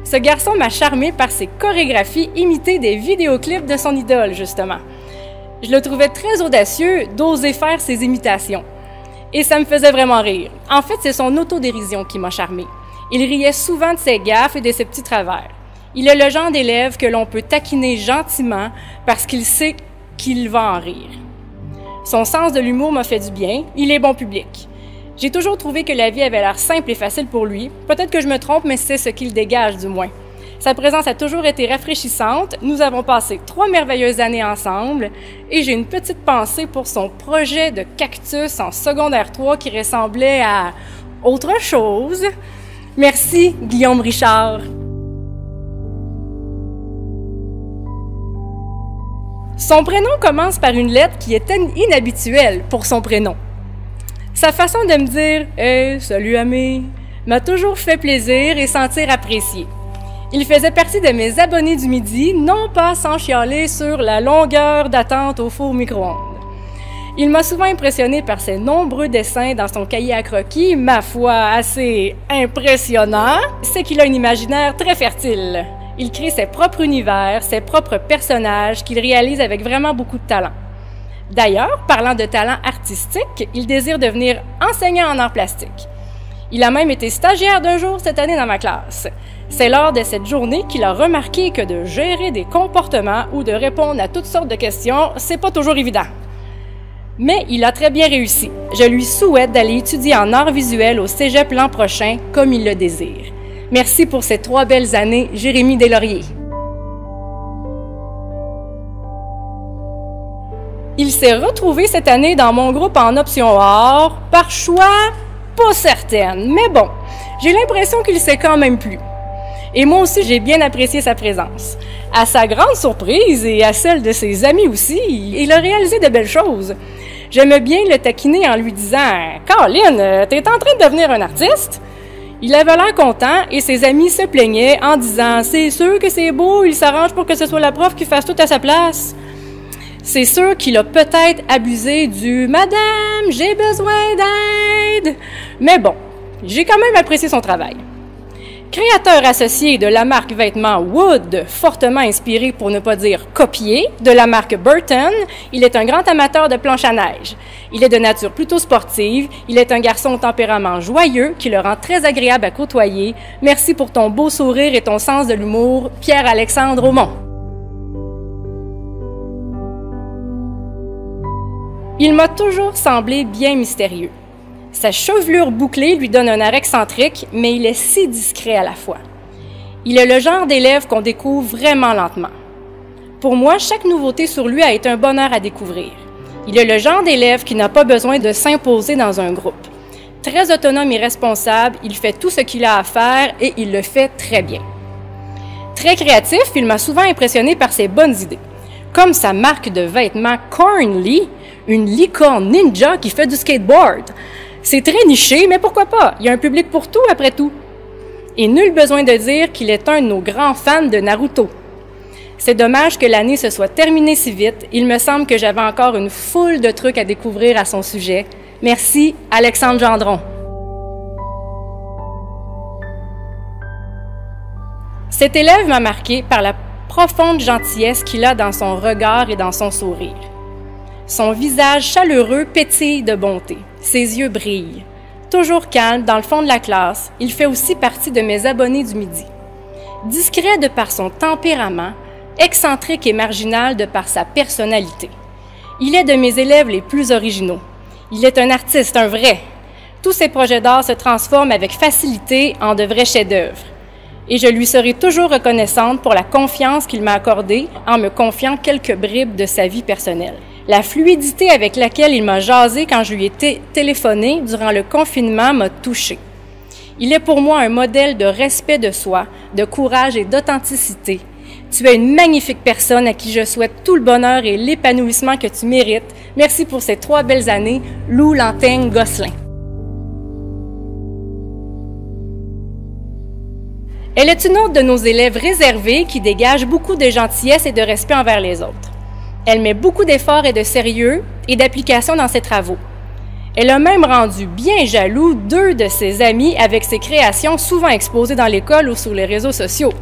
Ce garçon m'a charmé par ses chorégraphies imitées des vidéoclips de son idole, justement. Je le trouvais très audacieux d'oser faire ses imitations. Et ça me faisait vraiment rire. En fait, c'est son autodérision qui m'a charmé. Il riait souvent de ses gaffes et de ses petits travers. Il est le genre d'élève que l'on peut taquiner gentiment parce qu'il sait qu'il va en rire. Son sens de l'humour m'a fait du bien. Il est bon public. J'ai toujours trouvé que la vie avait l'air simple et facile pour lui. Peut-être que je me trompe, mais c'est ce qu'il dégage du moins. Sa présence a toujours été rafraîchissante. Nous avons passé 3 merveilleuses années ensemble et j'ai une petite pensée pour son projet de cactus en secondaire 3 qui ressemblait à autre chose. Merci, Guillaume Richard. Son prénom commence par une lettre qui est inhabituelle pour son prénom. Sa façon de me dire « Hey, salut Amé » m'a toujours fait plaisir et sentir apprécié. Il faisait partie de mes abonnés du midi, non pas sans chialer sur la longueur d'attente au four micro-ondes. Il m'a souvent impressionné par ses nombreux dessins dans son cahier à croquis, ma foi assez impressionnant. C'est qu'il a un imaginaire très fertile. Il crée ses propres univers, ses propres personnages qu'il réalise avec vraiment beaucoup de talent. D'ailleurs, parlant de talent artistique, il désire devenir enseignant en arts plastiques. Il a même été stagiaire d'un jour cette année dans ma classe. C'est lors de cette journée qu'il a remarqué que de gérer des comportements ou de répondre à toutes sortes de questions, c'est pas toujours évident. Mais il a très bien réussi. Je lui souhaite d'aller étudier en arts visuels au Cégep l'an prochain, comme il le désire. Merci pour ces 3 belles années, Jérémy Deslauriers. Il s'est retrouvé cette année dans mon groupe en option art, par choix, pas certaine, mais bon, j'ai l'impression qu'il s'est quand même plu. Et moi aussi, j'ai bien apprécié sa présence. À sa grande surprise et à celle de ses amis aussi, il a réalisé de belles choses. J'aimais bien le taquiner en lui disant « Caroline, t'es en train de devenir un artiste? » Il avait l'air content et ses amis se plaignaient en disant « C'est sûr que c'est beau, il s'arrange pour que ce soit la prof qui fasse tout à sa place. » C'est sûr qu'il a peut-être abusé du « Madame, j'ai besoin d'aide ». Mais bon, j'ai quand même apprécié son travail. Créateur associé de la marque vêtements Wood, fortement inspiré pour ne pas dire copié, de la marque Burton, il est un grand amateur de planche à neige. Il est de nature plutôt sportive, il est un garçon au tempérament joyeux qui le rend très agréable à côtoyer. Merci pour ton beau sourire et ton sens de l'humour, Pierre-Alexandre Aumont. Il m'a toujours semblé bien mystérieux. Sa chevelure bouclée lui donne un air excentrique, mais il est si discret à la fois. Il est le genre d'élève qu'on découvre vraiment lentement. Pour moi, chaque nouveauté sur lui a été un bonheur à découvrir. Il est le genre d'élève qui n'a pas besoin de s'imposer dans un groupe. Très autonome et responsable, il fait tout ce qu'il a à faire et il le fait très bien. Très créatif, il m'a souvent impressionné par ses bonnes idées. Comme sa marque de vêtements Cornly, une licorne ninja qui fait du skateboard. C'est très niché, mais pourquoi pas? Il y a un public pour tout, après tout. Et nul besoin de dire qu'il est un de nos grands fans de Naruto. C'est dommage que l'année se soit terminée si vite. Il me semble que j'avais encore une foule de trucs à découvrir à son sujet. Merci, Alexandre Gendron. Cet élève m'a marqué par la profonde gentillesse qu'il a dans son regard et dans son sourire. Son visage chaleureux pétille de bonté. Ses yeux brillent. Toujours calme dans le fond de la classe, il fait aussi partie de mes abonnés du midi. Discret de par son tempérament, excentrique et marginal de par sa personnalité. Il est de mes élèves les plus originaux. Il est un artiste, un vrai. Tous ses projets d'art se transforment avec facilité en de vrais chefs-d'œuvre. Et je lui serai toujours reconnaissante pour la confiance qu'il m'a accordée en me confiant quelques bribes de sa vie personnelle. La fluidité avec laquelle il m'a jasé quand je lui ai téléphoné durant le confinement m'a touchée. Il est pour moi un modèle de respect de soi, de courage et d'authenticité. Tu es une magnifique personne à qui je souhaite tout le bonheur et l'épanouissement que tu mérites. Merci pour ces 3 belles années, Lou Lantaigne Gosselin. Elle est une autre de nos élèves réservés qui dégage beaucoup de gentillesse et de respect envers les autres. Elle met beaucoup d'efforts et de sérieux et d'application dans ses travaux. Elle a même rendu bien jaloux 2 de ses amis avec ses créations souvent exposées dans l'école ou sur les réseaux sociaux.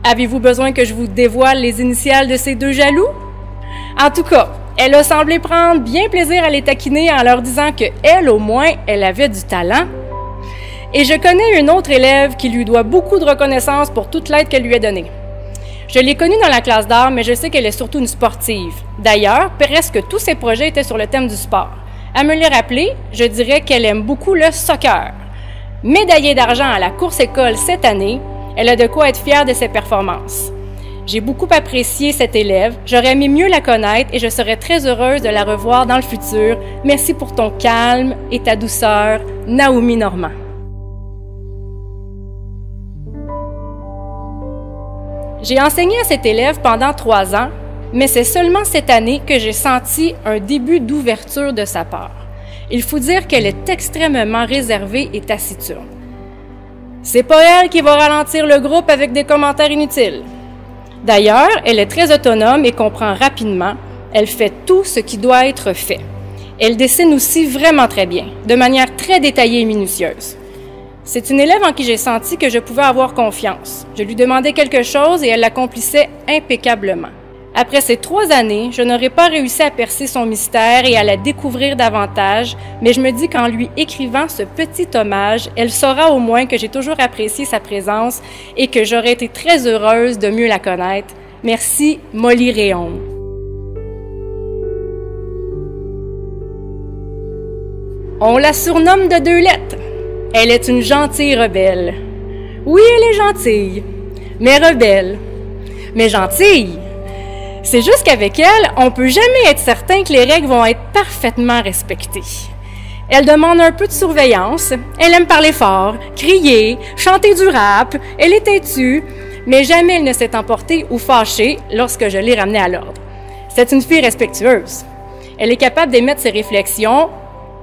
Avez-vous besoin que je vous dévoile les initiales de ces 2 jaloux? En tout cas, elle a semblé prendre bien plaisir à les taquiner en leur disant que elle, au moins, elle avait du talent. Et je connais une autre élève qui lui doit beaucoup de reconnaissance pour toute l'aide qu'elle lui a donnée. Je l'ai connue dans la classe d'art, mais je sais qu'elle est surtout une sportive. D'ailleurs, presque tous ses projets étaient sur le thème du sport. À me les rappeler, je dirais qu'elle aime beaucoup le soccer. Médaillée d'argent à la course-école cette année, elle a de quoi être fière de ses performances. J'ai beaucoup apprécié cette élève, j'aurais aimé mieux la connaître et je serais très heureuse de la revoir dans le futur. Merci pour ton calme et ta douceur, Naomi Normand. J'ai enseigné à cette élève pendant 3 ans, mais c'est seulement cette année que j'ai senti un début d'ouverture de sa part. Il faut dire qu'elle est extrêmement réservée et taciturne. C'est pas elle qui va ralentir le groupe avec des commentaires inutiles. D'ailleurs, elle est très autonome et comprend rapidement. Elle fait tout ce qui doit être fait. Elle dessine aussi vraiment très bien, de manière très détaillée et minutieuse. C'est une élève en qui j'ai senti que je pouvais avoir confiance. Je lui demandais quelque chose et elle l'accomplissait impeccablement. Après ces 3 années, je n'aurais pas réussi à percer son mystère et à la découvrir davantage, mais je me dis qu'en lui écrivant ce petit hommage, elle saura au moins que j'ai toujours apprécié sa présence et que j'aurais été très heureuse de mieux la connaître. Merci, Molly Réon. On la surnomme de 2 lettres. Elle est une gentille rebelle. Oui, elle est gentille, mais rebelle. Mais gentille. C'est juste qu'avec elle, on peut jamais être certain que les règles vont être parfaitement respectées. Elle demande un peu de surveillance, elle aime parler fort, crier, chanter du rap, elle est têtue, mais jamais elle ne s'est emportée ou fâchée lorsque je l'ai ramenée à l'ordre. C'est une fille respectueuse. Elle est capable d'émettre ses réflexions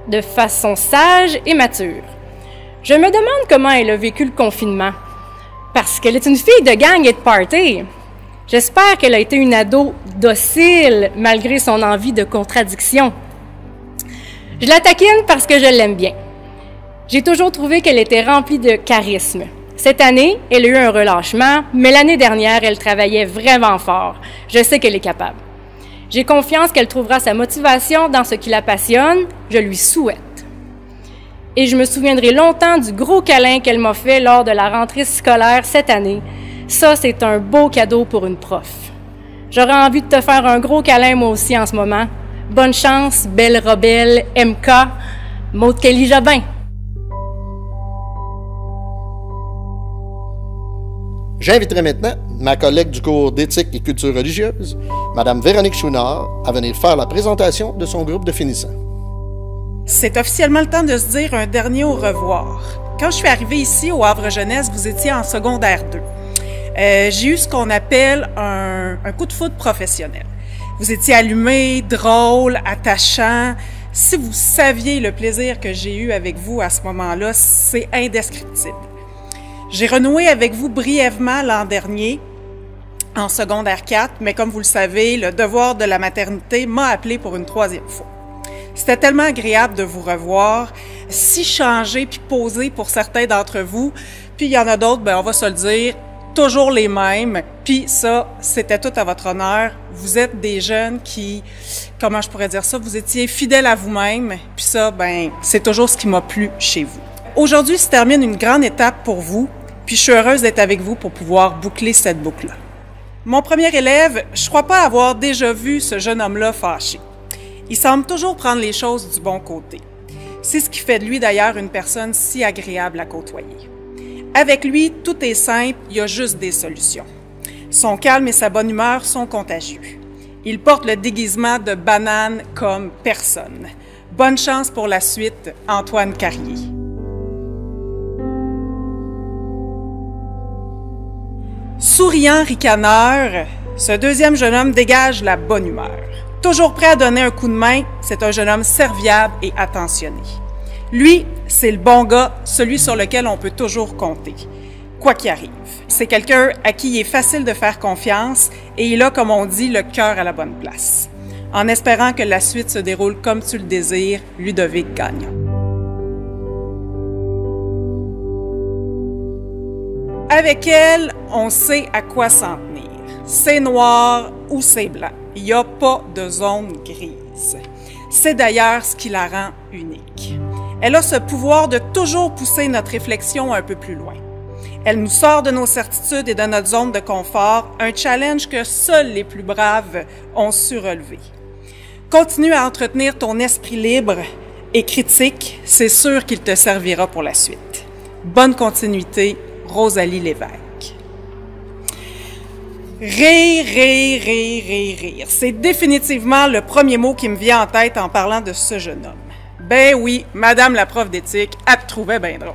de façon sage et mature. Je me demande comment elle a vécu le confinement, parce qu'elle est une fille de gang et de party. J'espère qu'elle a été une ado docile, malgré son envie de contradiction. Je la taquine parce que je l'aime bien. J'ai toujours trouvé qu'elle était remplie de charisme. Cette année, elle a eu un relâchement, mais l'année dernière, elle travaillait vraiment fort. Je sais qu'elle est capable. J'ai confiance qu'elle trouvera sa motivation dans ce qui la passionne. Je lui souhaite. Et je me souviendrai longtemps du gros câlin qu'elle m'a fait lors de la rentrée scolaire cette année. Ça, c'est un beau cadeau pour une prof. J'aurais envie de te faire un gros câlin moi aussi en ce moment. Bonne chance, belle rebelle, MK, Maude Kelly Jobin. J'inviterai maintenant ma collègue du cours d'éthique et culture religieuse, Mme Véronique Chouinard, à venir faire la présentation de son groupe de finissants. C'est officiellement le temps de se dire un dernier au revoir. Quand je suis arrivée ici au Havre Jeunesse, vous étiez en secondaire 2. J'ai eu ce qu'on appelle un coup de foudre professionnel. Vous étiez allumé, drôle, attachant. Si vous saviez le plaisir que j'ai eu avec vous à ce moment-là, c'est indescriptible. J'ai renoué avec vous brièvement l'an dernier, en secondaire 4, mais comme vous le savez, le devoir de la maternité m'a appelé pour une 3e fois. C'était tellement agréable de vous revoir, si changé puis posé pour certains d'entre vous, puis il y en a d'autres, on va se le dire, toujours les mêmes, puis ça, c'était tout à votre honneur. Vous êtes des jeunes qui, comment je pourrais dire ça, vous étiez fidèles à vous-même, puis ça, c'est toujours ce qui m'a plu chez vous. Aujourd'hui se termine une grande étape pour vous, puis je suis heureuse d'être avec vous pour pouvoir boucler cette boucle-là. Mon premier élève, je crois pas avoir déjà vu ce jeune homme-là fâché. Il semble toujours prendre les choses du bon côté. C'est ce qui fait de lui d'ailleurs une personne si agréable à côtoyer. Avec lui, tout est simple, il y a juste des solutions. Son calme et sa bonne humeur sont contagieux. Il porte le déguisement de banane comme personne. Bonne chance pour la suite, Antoine Carrier. Souriant, ricaneur, ce deuxième jeune homme dégage la bonne humeur. Toujours prêt à donner un coup de main, c'est un jeune homme serviable et attentionné. Lui, c'est le bon gars, celui sur lequel on peut toujours compter, quoi qu'il arrive. C'est quelqu'un à qui il est facile de faire confiance et il a, comme on dit, le cœur à la bonne place. En espérant que la suite se déroule comme tu le désires, Ludovic Gagnon. Avec elle, on sait à quoi s'en tenir. C'est noir ou c'est blanc. Il n'y a pas de zone grise. C'est d'ailleurs ce qui la rend unique. Elle a ce pouvoir de toujours pousser notre réflexion un peu plus loin. Elle nous sort de nos certitudes et de notre zone de confort, un challenge que seuls les plus braves ont su relever. Continue à entretenir ton esprit libre et critique, c'est sûr qu'il te servira pour la suite. Bonne continuité, Rosalie Lévesque. Rire, rire, rire, rire, rire. C'est définitivement le premier mot qui me vient en tête en parlant de ce jeune homme. Ben oui, Madame la prof d'éthique, elle te trouvait bien drôle.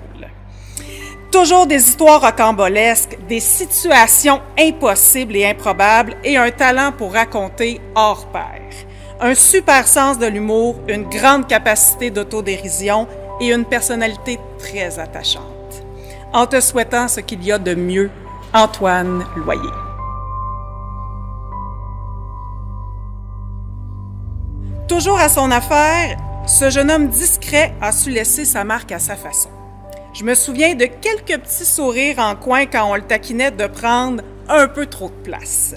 Toujours des histoires rocambolesques, des situations impossibles et improbables et un talent pour raconter hors pair. Un super sens de l'humour, une grande capacité d'autodérision et une personnalité très attachante. En te souhaitant ce qu'il y a de mieux, Antoine Loyer. Toujours à son affaire, ce jeune homme discret a su laisser sa marque à sa façon. Je me souviens de quelques petits sourires en coin quand on le taquinait de prendre un peu trop de place.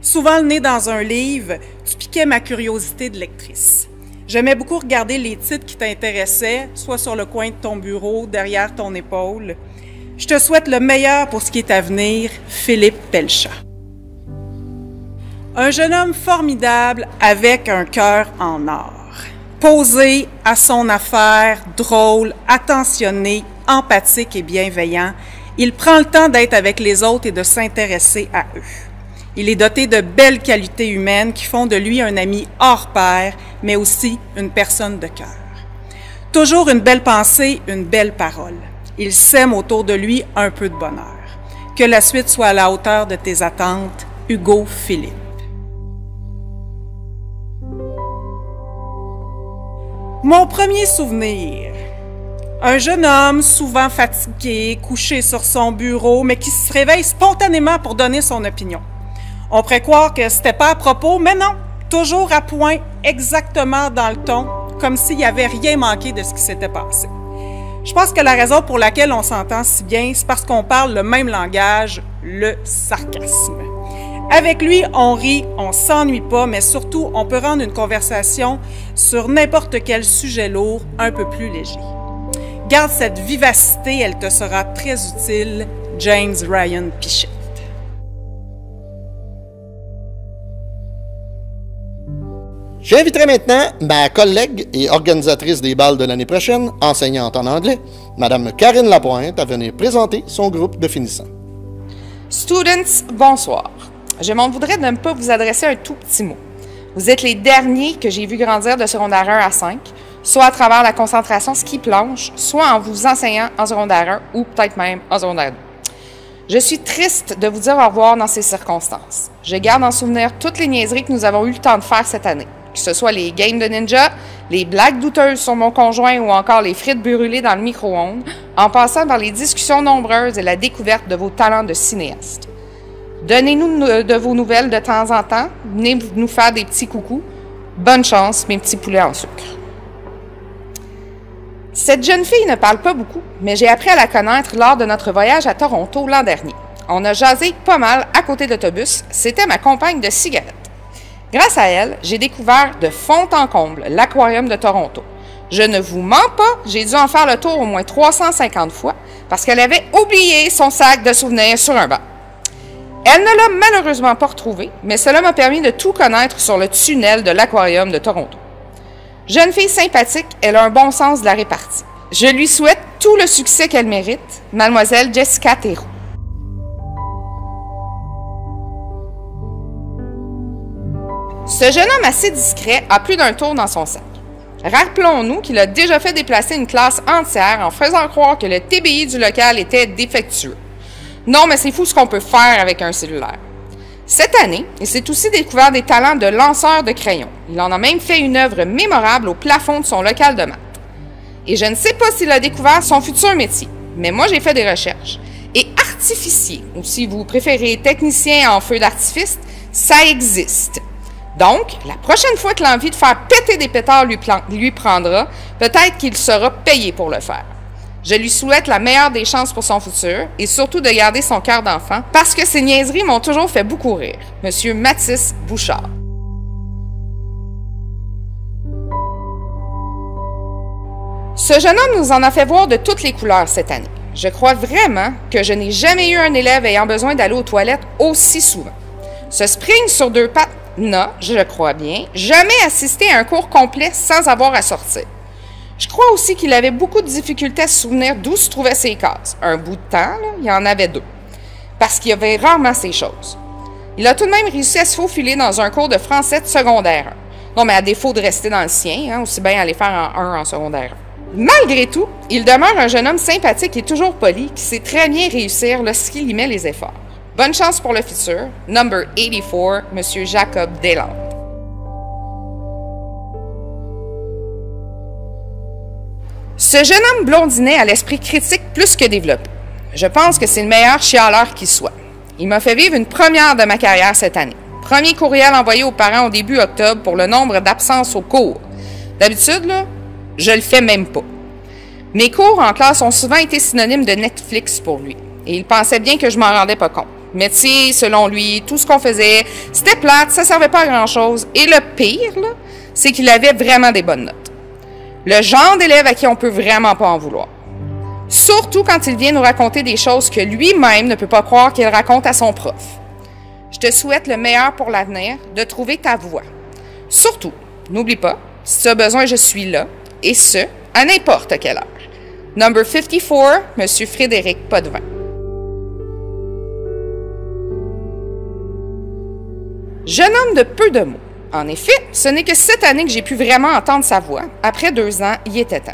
Souvent le nez dans un livre, tu piquais ma curiosité de lectrice. J'aimais beaucoup regarder les titres qui t'intéressaient, soit sur le coin de ton bureau, derrière ton épaule. Je te souhaite le meilleur pour ce qui est à venir, Philippe Pelchat. Un jeune homme formidable avec un cœur en or. Posé, à son affaire, drôle, attentionné, empathique et bienveillant, il prend le temps d'être avec les autres et de s'intéresser à eux. Il est doté de belles qualités humaines qui font de lui un ami hors pair, mais aussi une personne de cœur. Toujours une belle pensée, une belle parole. Il sème autour de lui un peu de bonheur. Que la suite soit à la hauteur de tes attentes, Hugo Philippe. Mon premier souvenir. Un jeune homme, souvent fatigué, couché sur son bureau, mais qui se réveille spontanément pour donner son opinion. On pourrait croire que c'était pas à propos, mais non, toujours à point, exactement dans le ton, comme s'il n'y avait rien manqué de ce qui s'était passé. Je pense que la raison pour laquelle on s'entend si bien, c'est parce qu'on parle le même langage, le sarcasme. Avec lui, on rit, on s'ennuie pas, mais surtout, on peut rendre une conversation sur n'importe quel sujet lourd un peu plus léger. Garde cette vivacité, elle te sera très utile, James Ryan Pichette. J'inviterai maintenant ma collègue et organisatrice des balles de l'année prochaine, enseignante en anglais, Mme Karine Lapointe, à venir présenter son groupe de finissants. Students, bonsoir. Je m'en voudrais de ne pas vous adresser un tout petit mot. Vous êtes les derniers que j'ai vus grandir de secondaire 1 à 5, soit à travers la concentration ski-planche, soit en vous enseignant en secondaire 1 ou peut-être même en secondaire 2. Je suis triste de vous dire au revoir dans ces circonstances. Je garde en souvenir toutes les niaiseries que nous avons eu le temps de faire cette année, que ce soit les games de ninja, les blagues douteuses sur mon conjoint ou encore les frites brûlées dans le micro-ondes, en passant par les discussions nombreuses et la découverte de vos talents de cinéaste. Donnez-nous de vos nouvelles de temps en temps. Venez nous faire des petits coucous. Bonne chance, mes petits poulets en sucre. Cette jeune fille ne parle pas beaucoup, mais j'ai appris à la connaître lors de notre voyage à Toronto l'an dernier. On a jasé pas mal à côté de l'autobus. C'était ma compagne de cigarette. Grâce à elle, j'ai découvert de fond en comble l'aquarium de Toronto. Je ne vous mens pas, j'ai dû en faire le tour au moins 350 fois parce qu'elle avait oublié son sac de souvenirs sur un banc. Elle ne l'a malheureusement pas retrouvé, mais cela m'a permis de tout connaître sur le tunnel de l'aquarium de Toronto. Jeune fille sympathique, elle a un bon sens de la répartie. Je lui souhaite tout le succès qu'elle mérite, Mademoiselle Jessica Théroux. Ce jeune homme assez discret a plus d'un tour dans son sac. Rappelons-nous qu'il a déjà fait déplacer une classe entière en faisant croire que le TBI du local était défectueux. Non, mais c'est fou ce qu'on peut faire avec un cellulaire. Cette année, il s'est aussi découvert des talents de lanceur de crayons. Il en a même fait une œuvre mémorable au plafond de son local de maths. Et je ne sais pas s'il a découvert son futur métier, mais moi j'ai fait des recherches. Et artificier, ou si vous préférez technicien en feu d'artifice, ça existe. Donc, la prochaine fois que l'envie de faire péter des pétards lui prendra, peut-être qu'il sera payé pour le faire. Je lui souhaite la meilleure des chances pour son futur et surtout de garder son cœur d'enfant parce que ces niaiseries m'ont toujours fait beaucoup rire. Monsieur Mathis Bouchard. Ce jeune homme nous en a fait voir de toutes les couleurs cette année. Je crois vraiment que je n'ai jamais eu un élève ayant besoin d'aller aux toilettes aussi souvent. Ce spring sur deux pattes n'a, je le crois bien, jamais assisté à un cours complet sans avoir à sortir. Je crois aussi qu'il avait beaucoup de difficultés à se souvenir d'où se trouvaient ses cases. Un bout de temps, là, il y en avait 2. Parce qu'il y avait rarement ces choses. Il a tout de même réussi à se faufiler dans un cours de français de secondaire 1. Non, mais à défaut de rester dans le sien, aussi bien aller faire en 1 en secondaire 1. Malgré tout, il demeure un jeune homme sympathique et toujours poli qui sait très bien réussir lorsqu'il y met les efforts. Bonne chance pour le futur. Number 84, M. Jacob Deslandes. Ce jeune homme blondinet a l'esprit critique plus que développé. Je pense que c'est le meilleur chialeur qui soit. Il m'a fait vivre une première de ma carrière cette année. Premier courriel envoyé aux parents au début octobre pour le nombre d'absences au cours. D'habitude, là, je le fais même pas. Mes cours en classe ont souvent été synonymes de Netflix pour lui. Et il pensait bien que je m'en rendais pas compte. Mais tu sais, selon lui, tout ce qu'on faisait, c'était plate, ça servait pas à grand-chose. Et le pire, là, c'est qu'il avait vraiment des bonnes notes. Le genre d'élève à qui on peut vraiment pas en vouloir. Surtout quand il vient nous raconter des choses que lui-même ne peut pas croire qu'il raconte à son prof. Je te souhaite le meilleur pour l'avenir, de trouver ta voie. Surtout, n'oublie pas, si tu as besoin, je suis là, et ce, à n'importe quelle heure. Number 54, M. Frédéric Potvin. Jeune homme de peu de mots. En effet, ce n'est que cette année que j'ai pu vraiment entendre sa voix. Après 2 ans, il était temps.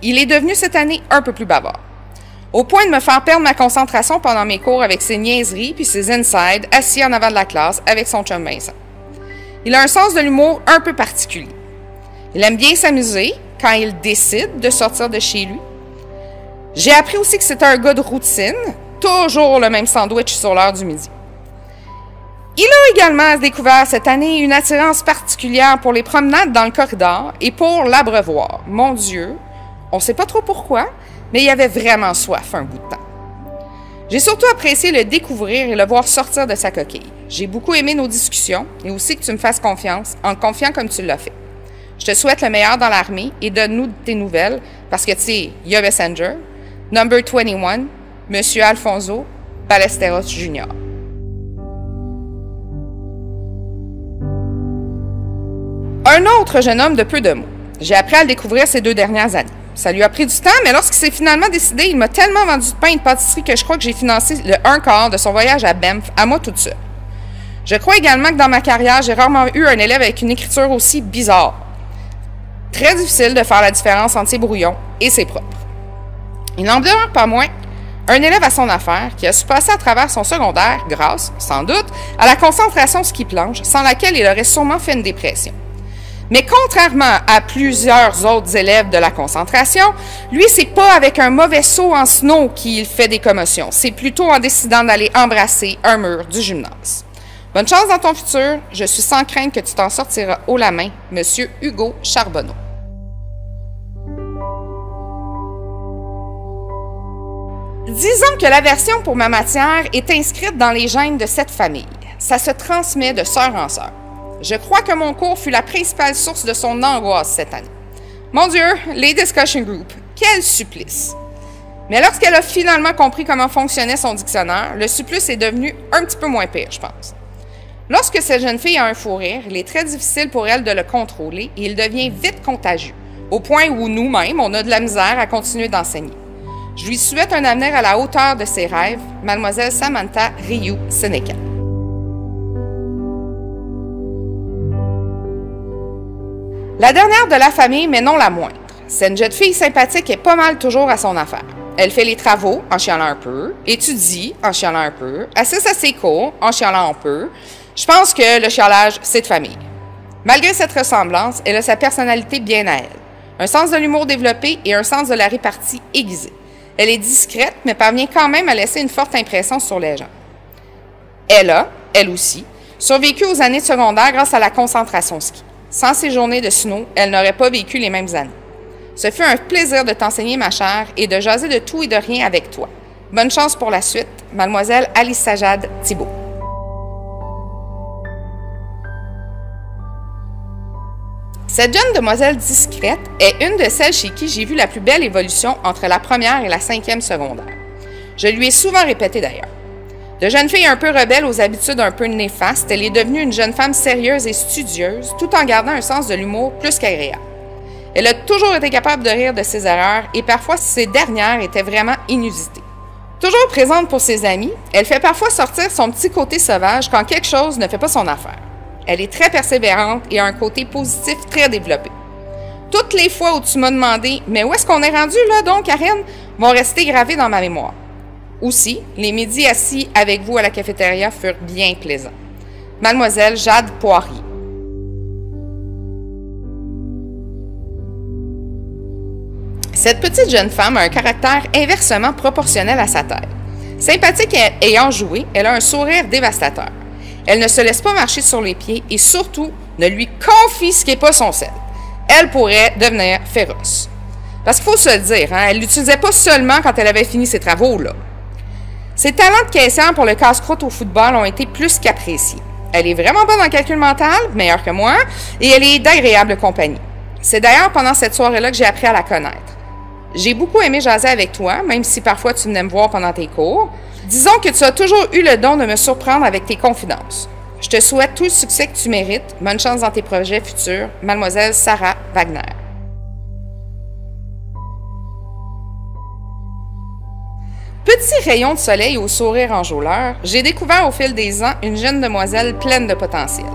Il est devenu cette année un peu plus bavard. Au point de me faire perdre ma concentration pendant mes cours avec ses niaiseries puis ses insides assis en avant de la classe avec son chum Vincent. Il a un sens de l'humour un peu particulier. Il aime bien s'amuser quand il décide de sortir de chez lui. J'ai appris aussi que c'était un gars de routine, toujours le même sandwich sur l'heure du midi. Il a également découvert cette année une attirance particulière pour les promenades dans le corridor et pour l'abreuvoir. Mon Dieu, on ne sait pas trop pourquoi, mais il avait vraiment soif un bout de temps. J'ai surtout apprécié le découvrir et le voir sortir de sa coquille. J'ai beaucoup aimé nos discussions et aussi que tu me fasses confiance, en te confiant comme tu l'as fait. Je te souhaite le meilleur dans l'armée et donne-nous tes nouvelles parce que, tu sais, il y a Messenger. Number 21, M. Alfonso Ballesteros Jr. Un autre jeune homme de peu de mots. J'ai appris à le découvrir ces 2 dernières années. Ça lui a pris du temps, mais lorsqu'il s'est finalement décidé, il m'a tellement vendu de pain et de pâtisserie que je crois que j'ai financé le 1/4 de son voyage à Banff à moi toute seule. Je crois également que dans ma carrière, j'ai rarement eu un élève avec une écriture aussi bizarre. Très difficile de faire la différence entre ses brouillons et ses propres. Il n'en demeure pas moins un élève à son affaire qui a su passer à travers son secondaire grâce, sans doute, à la concentration ski planche, sans laquelle il aurait sûrement fait une dépression. Mais contrairement à plusieurs autres élèves de la concentration, lui, c'est pas avec un mauvais saut en snow qu'il fait des commotions. C'est plutôt en décidant d'aller embrasser un mur du gymnase. Bonne chance dans ton futur. Je suis sans crainte que tu t'en sortiras haut la main, Monsieur Hugo Charbonneau. Disons que l'aversion pour ma matière est inscrite dans les gènes de cette famille. Ça se transmet de sœur en sœur. Je crois que mon cours fut la principale source de son angoisse cette année. Mon Dieu, les discussion groups, quel supplice! Mais lorsqu'elle a finalement compris comment fonctionnait son dictionnaire, le supplice est devenu un petit peu moins pire, je pense. Lorsque cette jeune fille a un fou rire, il est très difficile pour elle de le contrôler et il devient vite contagieux, au point où nous-mêmes, on a de la misère à continuer d'enseigner. Je lui souhaite un avenir à la hauteur de ses rêves, Mademoiselle Samantha Ryu Seneca. La dernière de la famille, mais non la moindre. Cette jeune fille sympathique est pas mal toujours à son affaire. Elle fait les travaux en chialant un peu, étudie en chialant un peu, assiste à ses cours en chialant un peu. Je pense que le chialage, c'est de famille. Malgré cette ressemblance, elle a sa personnalité bien à elle. Un sens de l'humour développé et un sens de la répartie aiguisé. Elle est discrète, mais parvient quand même à laisser une forte impression sur les gens. Elle a, elle aussi, survécu aux années de secondaire grâce à la concentration ski. Sans ces journées de snow, elle n'aurait pas vécu les mêmes années. Ce fut un plaisir de t'enseigner, ma chère, et de jaser de tout et de rien avec toi. Bonne chance pour la suite, Mademoiselle Alice Jade Thibault. Cette jeune demoiselle discrète est une de celles chez qui j'ai vu la plus belle évolution entre la première et la 5e secondaire. Je lui ai souvent répété d'ailleurs. De jeune fille un peu rebelle aux habitudes un peu néfastes, elle est devenue une jeune femme sérieuse et studieuse, tout en gardant un sens de l'humour plus qu'agréable. Elle a toujours été capable de rire de ses erreurs et parfois ces dernières étaient vraiment inusitées. Toujours présente pour ses amis, elle fait parfois sortir son petit côté sauvage quand quelque chose ne fait pas son affaire. Elle est très persévérante et a un côté positif très développé. Toutes les fois où tu m'as demandé « Mais où est-ce qu'on est rendu là donc, Karine ?» vont rester gravées dans ma mémoire. Aussi, les midis assis avec vous à la cafétéria furent bien plaisants. Mademoiselle Jade Poirier. Cette petite jeune femme a un caractère inversement proportionnel à sa taille. Sympathique et ayant joué, elle a un sourire dévastateur. Elle ne se laisse pas marcher sur les pieds et surtout, ne lui confisquez pas son sel. Elle pourrait devenir féroce. Parce qu'il faut se le dire, elle ne l'utilisait pas seulement quand elle avait fini ses travaux, là. Ses talents de caissière pour le casse-croûte au football ont été plus qu'appréciés. Elle est vraiment bonne en calcul mental, meilleure que moi, et elle est d'agréable compagnie. C'est d'ailleurs pendant cette soirée-là que j'ai appris à la connaître. J'ai beaucoup aimé jaser avec toi, même si parfois tu venais me voir pendant tes cours. Disons que tu as toujours eu le don de me surprendre avec tes confidences. Je te souhaite tout le succès que tu mérites. Bonne chance dans tes projets futurs. Mademoiselle Sarah Wagner. Petit rayon de soleil au sourire enjôleur, j'ai découvert au fil des ans une jeune demoiselle pleine de potentiel.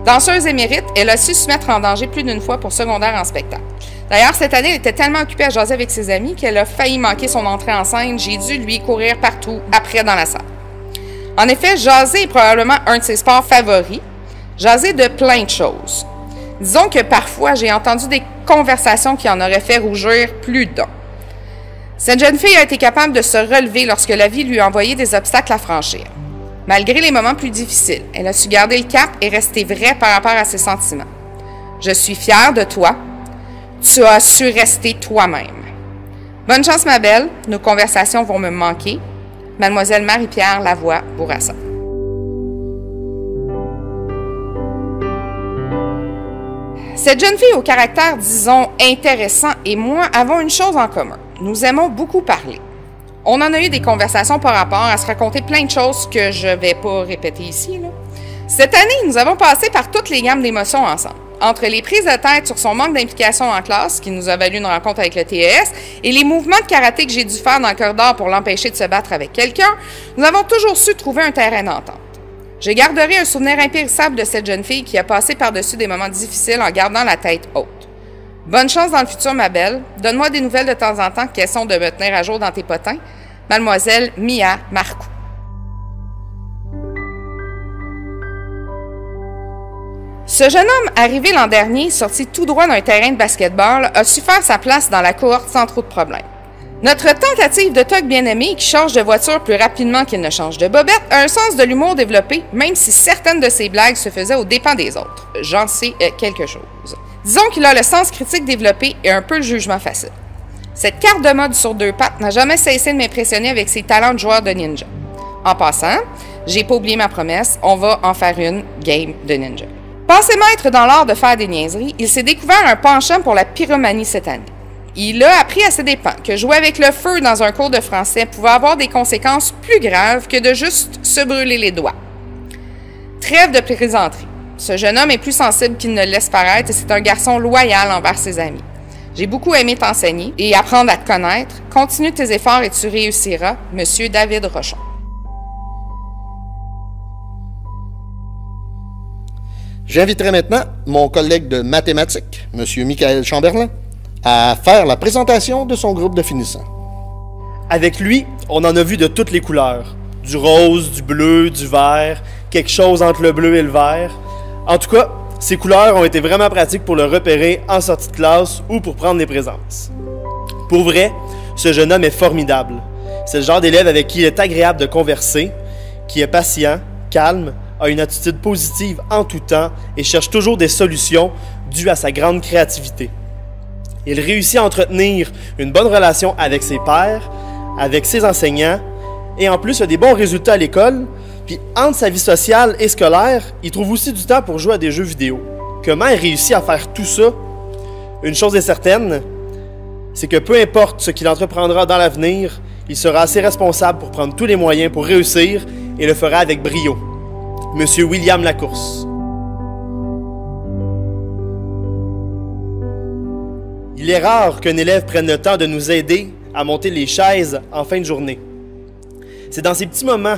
Danseuse émérite, elle a su se mettre en danger plus d'une fois pour secondaire en spectacle. D'ailleurs, cette année, elle était tellement occupée à jaser avec ses amis qu'elle a failli manquer son entrée en scène. J'ai dû lui courir partout après dans la salle. En effet, jaser est probablement un de ses sports favoris. Jaser de plein de choses. Disons que parfois, j'ai entendu des conversations qui en auraient fait rougir plus d'un. Cette jeune fille a été capable de se relever lorsque la vie lui a envoyé des obstacles à franchir. Malgré les moments plus difficiles, elle a su garder le cap et rester vraie par rapport à ses sentiments. Je suis fière de toi. Tu as su rester toi-même. Bonne chance, ma belle. Nos conversations vont me manquer. Mademoiselle Marie-Pierre Lavoie-Bourassa. Cette jeune fille au caractère, disons, intéressant et moi avons une chose en commun. Nous aimons beaucoup parler. On en a eu des conversations par rapport à se raconter plein de choses que je ne vais pas répéter ici, là. Cette année, nous avons passé par toutes les gammes d'émotions ensemble. Entre les prises de tête sur son manque d'implication en classe, qui nous a valu une rencontre avec le TES, et les mouvements de karaté que j'ai dû faire dans le corridor pour l'empêcher de se battre avec quelqu'un, nous avons toujours su trouver un terrain d'entente. Je garderai un souvenir impérissable de cette jeune fille qui a passé par-dessus des moments difficiles en gardant la tête haute. Bonne chance dans le futur, ma belle. Donne-moi des nouvelles de temps en temps, question de me tenir à jour dans tes potins. Mademoiselle Mia Marcoux. Ce jeune homme, arrivé l'an dernier, sorti tout droit d'un terrain de basketball, a su faire sa place dans la cohorte sans trop de problèmes. Notre tentative de Tug bien-aimé, qui change de voiture plus rapidement qu'il ne change de bobette, a un sens de l'humour développé, même si certaines de ses blagues se faisaient aux dépens des autres. J'en sais quelque chose. Disons qu'il a le sens critique développé et un peu le jugement facile. Cette carte de mode sur 2 pattes n'a jamais cessé de m'impressionner avec ses talents de joueur de ninja. En passant, j'ai pas oublié ma promesse, on va en faire une game de ninja. Passé maître dans l'art de faire des niaiseries, il s'est découvert un penchant pour la pyromanie cette année. Il a appris à ses dépens que jouer avec le feu dans un cours de français pouvait avoir des conséquences plus graves que de juste se brûler les doigts. Trêve de plaisanterie. Ce jeune homme est plus sensible qu'il ne le laisse paraître et c'est un garçon loyal envers ses amis. J'ai beaucoup aimé t'enseigner et apprendre à te connaître. Continue tes efforts et tu réussiras, Monsieur David Rochon. J'inviterai maintenant mon collègue de mathématiques, M. Michael Chamberlain, à faire la présentation de son groupe de finissants. Avec lui, on en a vu de toutes les couleurs. Du rose, du bleu, du vert, quelque chose entre le bleu et le vert. En tout cas, ces couleurs ont été vraiment pratiques pour le repérer en sortie de classe ou pour prendre des présences. Pour vrai, ce jeune homme est formidable. C'est le genre d'élève avec qui il est agréable de converser, qui est patient, calme, a une attitude positive en tout temps et cherche toujours des solutions dues à sa grande créativité. Il réussit à entretenir une bonne relation avec ses pairs, avec ses enseignants et en plus a des bons résultats à l'école. Puis entre sa vie sociale et scolaire, il trouve aussi du temps pour jouer à des jeux vidéo. Comment il réussit à faire tout ça? Une chose est certaine, c'est que peu importe ce qu'il entreprendra dans l'avenir, il sera assez responsable pour prendre tous les moyens pour réussir et le fera avec brio. Monsieur William Lacourse. Il est rare qu'un élève prenne le temps de nous aider à monter les chaises en fin de journée. C'est dans ces petits moments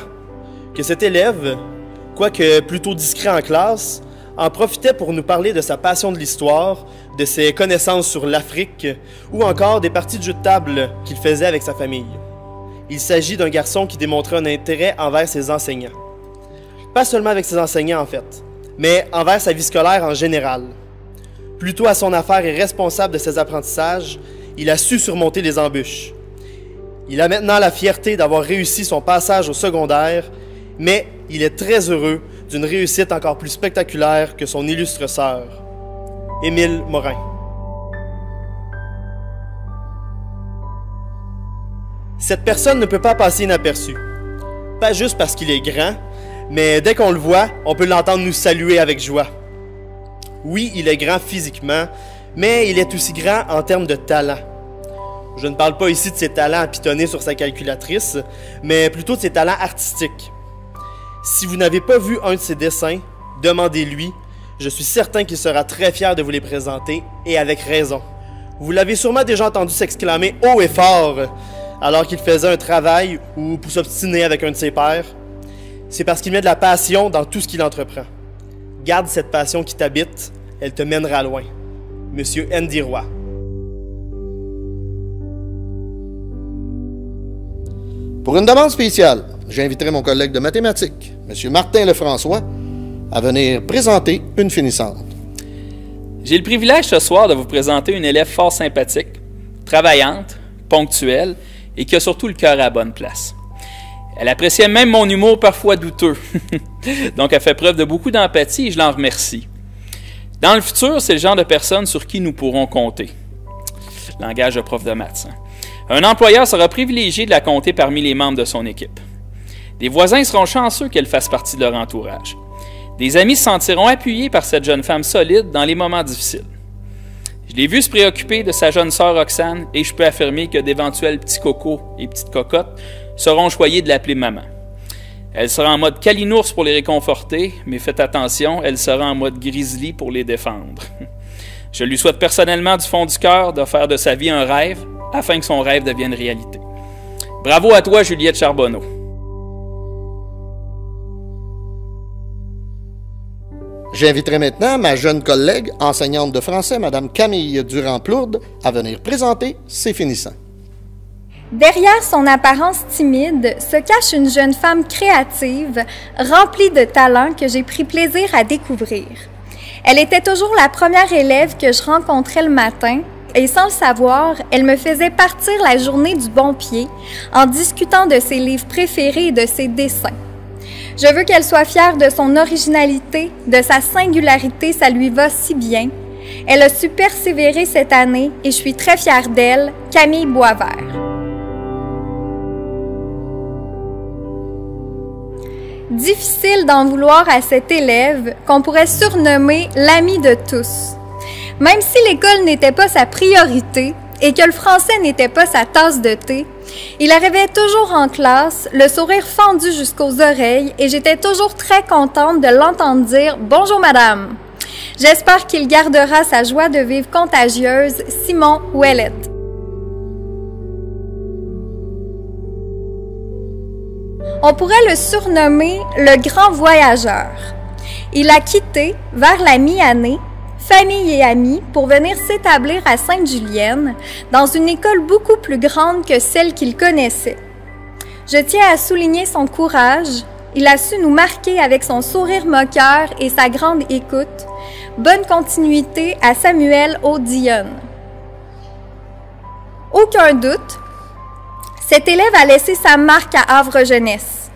que cet élève, quoique plutôt discret en classe, en profitait pour nous parler de sa passion de l'histoire, de ses connaissances sur l'Afrique ou encore des parties de jeux de table qu'il faisait avec sa famille. Il s'agit d'un garçon qui démontrait un intérêt envers ses enseignants. Pas seulement avec ses enseignants en fait, mais envers sa vie scolaire en général. Plutôt à son affaire et responsable de ses apprentissages, il a su surmonter les embûches. Il a maintenant la fierté d'avoir réussi son passage au secondaire, mais il est très heureux d'une réussite encore plus spectaculaire que son illustre sœur, Émile Morin. Cette personne ne peut pas passer inaperçue. Pas juste parce qu'il est grand, mais dès qu'on le voit, on peut l'entendre nous saluer avec joie. Oui, il est grand physiquement, mais il est aussi grand en termes de talent. Je ne parle pas ici de ses talents à pitonner sur sa calculatrice, mais plutôt de ses talents artistiques. Si vous n'avez pas vu un de ses dessins, demandez-lui. Je suis certain qu'il sera très fier de vous les présenter, et avec raison. Vous l'avez sûrement déjà entendu s'exclamer haut et fort alors qu'il faisait un travail ou pour s'obstiner avec un de ses pairs. C'est parce qu'il met de la passion dans tout ce qu'il entreprend. Garde cette passion qui t'habite, elle te mènera loin. Monsieur Andy Roy. Pour une demande spéciale, j'inviterai mon collègue de mathématiques, M. Martin Lefrançois, à venir présenter une finissante. J'ai le privilège ce soir de vous présenter une élève fort sympathique, travaillante, ponctuelle et qui a surtout le cœur à la bonne place. Elle appréciait même mon humour parfois douteux. Donc, elle fait preuve de beaucoup d'empathie et je l'en remercie. Dans le futur, c'est le genre de personne sur qui nous pourrons compter. Langage de prof de maths. Un employeur sera privilégié de la compter parmi les membres de son équipe. Des voisins seront chanceux qu'elle fasse partie de leur entourage. Des amis se sentiront appuyés par cette jeune femme solide dans les moments difficiles. Je l'ai vue se préoccuper de sa jeune sœur Roxane et je peux affirmer que d'éventuels petits cocos et petites cocottes seront choyés de l'appeler maman. Elle sera en mode calinours pour les réconforter, mais faites attention, elle sera en mode grizzly pour les défendre. Je lui souhaite personnellement du fond du cœur de faire de sa vie un rêve, afin que son rêve devienne réalité. Bravo à toi, Juliette Charbonneau. J'inviterai maintenant ma jeune collègue, enseignante de français, Mme Camille Durand-Plourde, à venir présenter ses finissants. Derrière son apparence timide se cache une jeune femme créative, remplie de talent que j'ai pris plaisir à découvrir. Elle était toujours la première élève que je rencontrais le matin et sans le savoir, elle me faisait partir la journée du bon pied en discutant de ses livres préférés et de ses dessins. Je veux qu'elle soit fière de son originalité, de sa singularité, ça lui va si bien. Elle a su persévérer cette année et je suis très fière d'elle, Camille Boisvert. Difficile d'en vouloir à cette élève qu'on pourrait surnommer l'amie de tous. Même si l'école n'était pas sa priorité et que le français n'était pas sa tasse de thé, il arrivait toujours en classe, le sourire fendu jusqu'aux oreilles et j'étais toujours très contente de l'entendre dire « Bonjour madame ». J'espère qu'il gardera sa joie de vivre contagieuse, Simon Ouellette. On pourrait le surnommer le grand voyageur. Il a quitté, vers la mi-année, famille et amis pour venir s'établir à Sainte-Julienne, dans une école beaucoup plus grande que celle qu'il connaissait. Je tiens à souligner son courage. Il a su nous marquer avec son sourire moqueur et sa grande écoute. Bonne continuité à Samuel Audillon. Aucun doute, cet élève a laissé sa marque à Havre Jeunesse.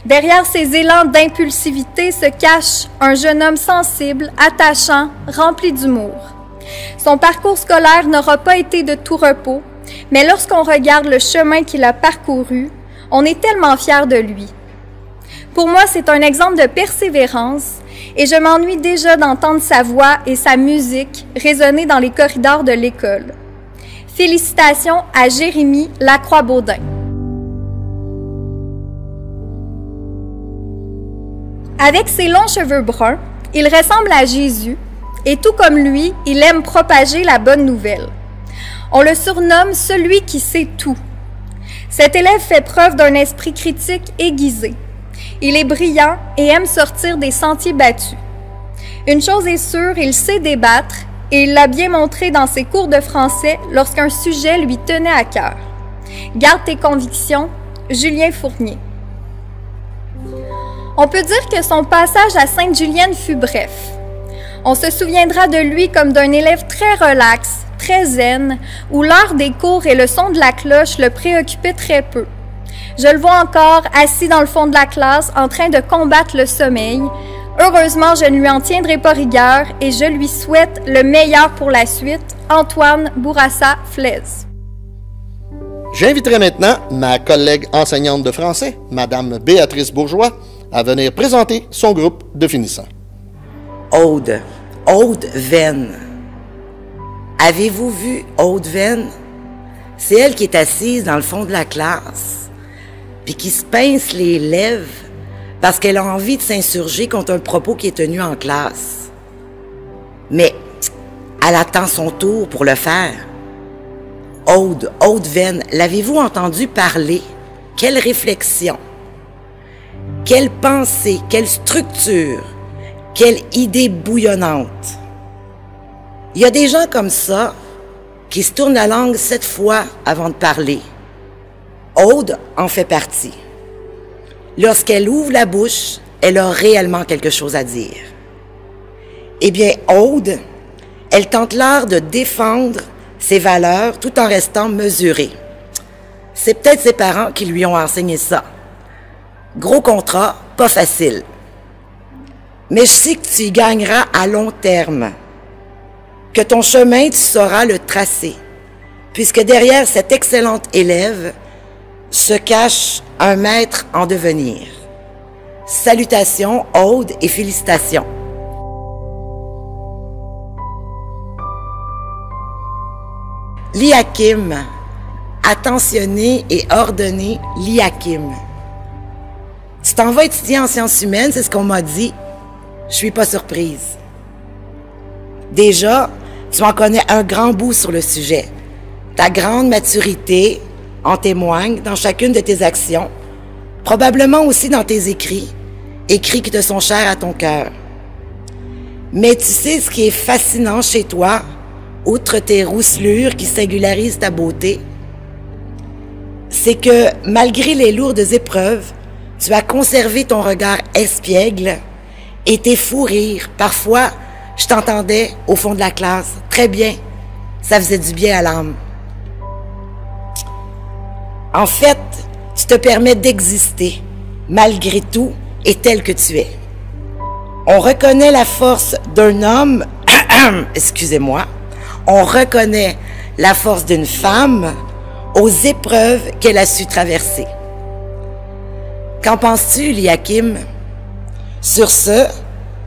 Derrière ses élans d'impulsivité se cache un jeune homme sensible, attachant, rempli d'humour. Son parcours scolaire n'aura pas été de tout repos, mais lorsqu'on regarde le chemin qu'il a parcouru, on est tellement fiers de lui. Pour moi, c'est un exemple de persévérance et je m'ennuie déjà d'entendre sa voix et sa musique résonner dans les corridors de l'école. Félicitations à Jérémy Lacroix-Baudin. Avec ses longs cheveux bruns, il ressemble à Jésus et tout comme lui, il aime propager la bonne nouvelle. On le surnomme celui qui sait tout. Cet élève fait preuve d'un esprit critique aiguisé. Il est brillant et aime sortir des sentiers battus. Une chose est sûre, il sait débattre et il l'a bien montré dans ses cours de français lorsqu'un sujet lui tenait à cœur. Garde tes convictions, Julien Fournier. On peut dire que son passage à Sainte-Julienne fut bref. On se souviendra de lui comme d'un élève très relax, très zen, où l'heure des cours et le son de la cloche le préoccupaient très peu. Je le vois encore assis dans le fond de la classe en train de combattre le sommeil. Heureusement, je ne lui en tiendrai pas rigueur et je lui souhaite le meilleur pour la suite. Antoine Bourassa-Flaise. J'inviterai maintenant ma collègue enseignante de français, Madame Béatrice Bourgeois, à venir présenter son groupe de finissants. Aude Venn. Avez-vous vu Aude Venn? C'est elle qui est assise dans le fond de la classe, puis qui se pince les lèvres parce qu'elle a envie de s'insurger contre un propos qui est tenu en classe. Mais elle attend son tour pour le faire. Aude Venn, l'avez-vous entendu parler? Quelle réflexion! Quelle pensée, quelle structure, quelle idée bouillonnante. Il y a des gens comme ça qui se tournent la langue 7 fois avant de parler. Aude en fait partie. Lorsqu'elle ouvre la bouche, elle a réellement quelque chose à dire. Eh bien, Aude, elle tente l'art de défendre ses valeurs tout en restant mesurée. C'est peut-être ses parents qui lui ont enseigné ça. Gros contrat, pas facile. Mais je sais que tu y gagneras à long terme. Que ton chemin, tu sauras le tracer. Puisque derrière cette excellente élève se cache un maître en devenir. Salutations, Aude, et félicitations. L'IAKIM, attentionné et ordonné l'IAKIM. Tu t'en vas étudier en sciences humaines, c'est ce qu'on m'a dit. Je suis pas surprise. Déjà, tu en connais un grand bout sur le sujet. Ta grande maturité en témoigne dans chacune de tes actions, probablement aussi dans tes écrits qui te sont chers à ton cœur. Mais tu sais ce qui est fascinant chez toi, outre tes rousselures qui singularisent ta beauté, c'est que malgré les lourdes épreuves, tu as conservé ton regard espiègle et tes fous rires, parfois Je t'entendais au fond de la classe. Très bien. Ça faisait du bien à l'âme. En fait, tu te permets d'exister, malgré tout, et tel que tu es. On reconnaît la force d'un homme, excusez-moi, on reconnaît la force d'une femme aux épreuves qu'elle a su traverser. Qu'en penses-tu, Liakim? Sur ce,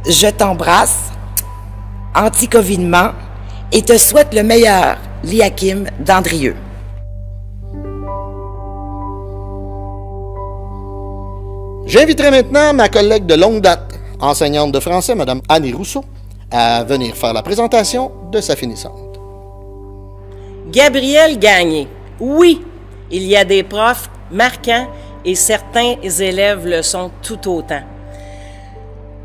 je t'embrasse anti-covidement et te souhaite le meilleur, Liakim d'Andrieux. J'inviterai maintenant ma collègue de longue date, enseignante de français, Mme Annie Rousseau, à venir faire la présentation de sa finissante. Gabrielle Gagné. Oui, il y a des profs marquants et certains élèves le sont tout autant.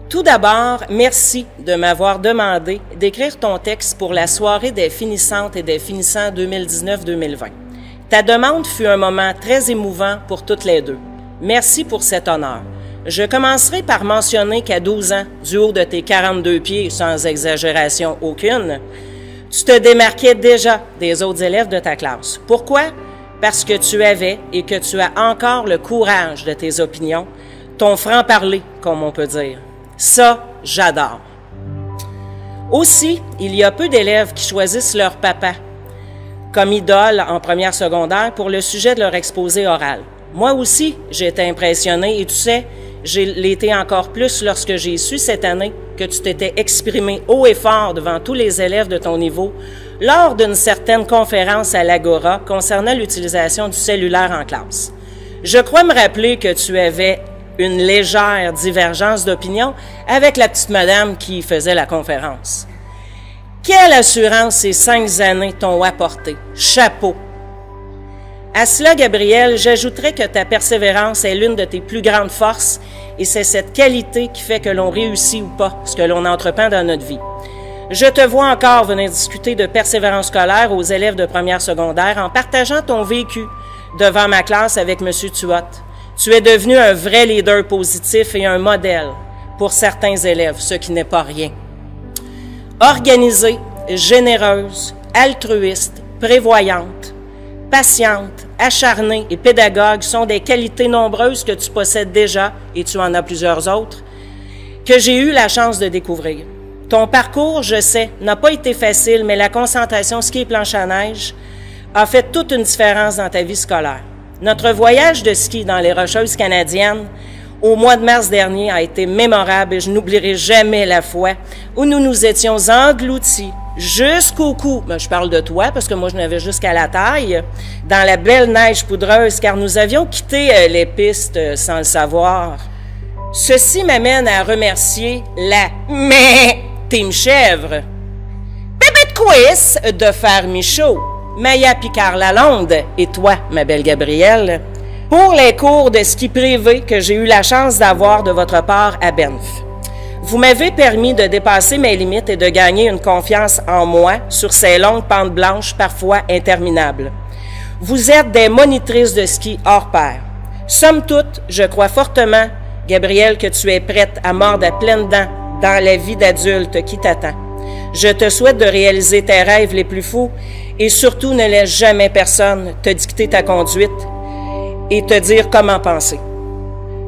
Tout d'abord, merci de m'avoir demandé d'écrire ton texte pour la soirée des finissantes et des finissants 2019-2020. Ta demande fut un moment très émouvant pour toutes les deux. Merci pour cet honneur. Je commencerai par mentionner qu'à 12 ans, du haut de tes 42 pieds, sans exagération aucune, tu te démarquais déjà des autres élèves de ta classe. Pourquoi? Parce que tu avais et que tu as encore le courage de tes opinions, ton franc-parler, comme on peut dire. Ça, j'adore. Aussi, il y a peu d'élèves qui choisissent leur papa comme idole en première secondaire pour le sujet de leur exposé oral. Moi aussi, j'ai été impressionnée et tu sais, j'ai l'été encore plus lorsque j'ai su cette année que tu t'étais exprimé haut et fort devant tous les élèves de ton niveau lors d'une certaine conférence à l'Agora concernant l'utilisation du cellulaire en classe. Je crois me rappeler que tu avais une légère divergence d'opinion avec la petite madame qui faisait la conférence. Quelle assurance ces 5 années t'ont apporté. Chapeau! À cela, Gabrielle, j'ajouterais que ta persévérance est l'une de tes plus grandes forces et c'est cette qualité qui fait que l'on réussit ou pas ce que l'on entreprend dans notre vie. Je te vois encore venir discuter de persévérance scolaire aux élèves de première secondaire en partageant ton vécu devant ma classe avec M. Tuot. Tu es devenu un vrai leader positif et un modèle pour certains élèves, ce qui n'est pas rien. Organisée, généreuse, altruiste, prévoyante, patiente, acharnée et pédagogue sont des qualités nombreuses que tu possèdes déjà, et tu en as plusieurs autres, que j'ai eu la chance de découvrir. Ton parcours, je sais, n'a pas été facile, mais la concentration ski et planche à neige a fait toute une différence dans ta vie scolaire. Notre voyage de ski dans les Rocheuses canadiennes au mois de mars dernier a été mémorable et je n'oublierai jamais la fois où nous nous étions engloutis jusqu'au cou, je parle de toi parce que moi je n'avais jusqu'à la taille, dans la belle neige poudreuse car nous avions quitté les pistes sans le savoir. Ceci m'amène à remercier la Team Chèvre, Bébé de Quiz de Faire Michaud, Maya Picard-Lalonde et toi, ma belle Gabrielle, pour les cours de ski privé que j'ai eu la chance d'avoir de votre part à Banff. Vous m'avez permis de dépasser mes limites et de gagner une confiance en moi sur ces longues pentes blanches parfois interminables. Vous êtes des monitrices de ski hors pair. Somme toute, je crois fortement, Gabrielle, que tu es prête à mordre à pleines dents dans la vie d'adulte qui t'attend. Je te souhaite de réaliser tes rêves les plus fous et surtout ne laisse jamais personne te dicter ta conduite et te dire comment penser.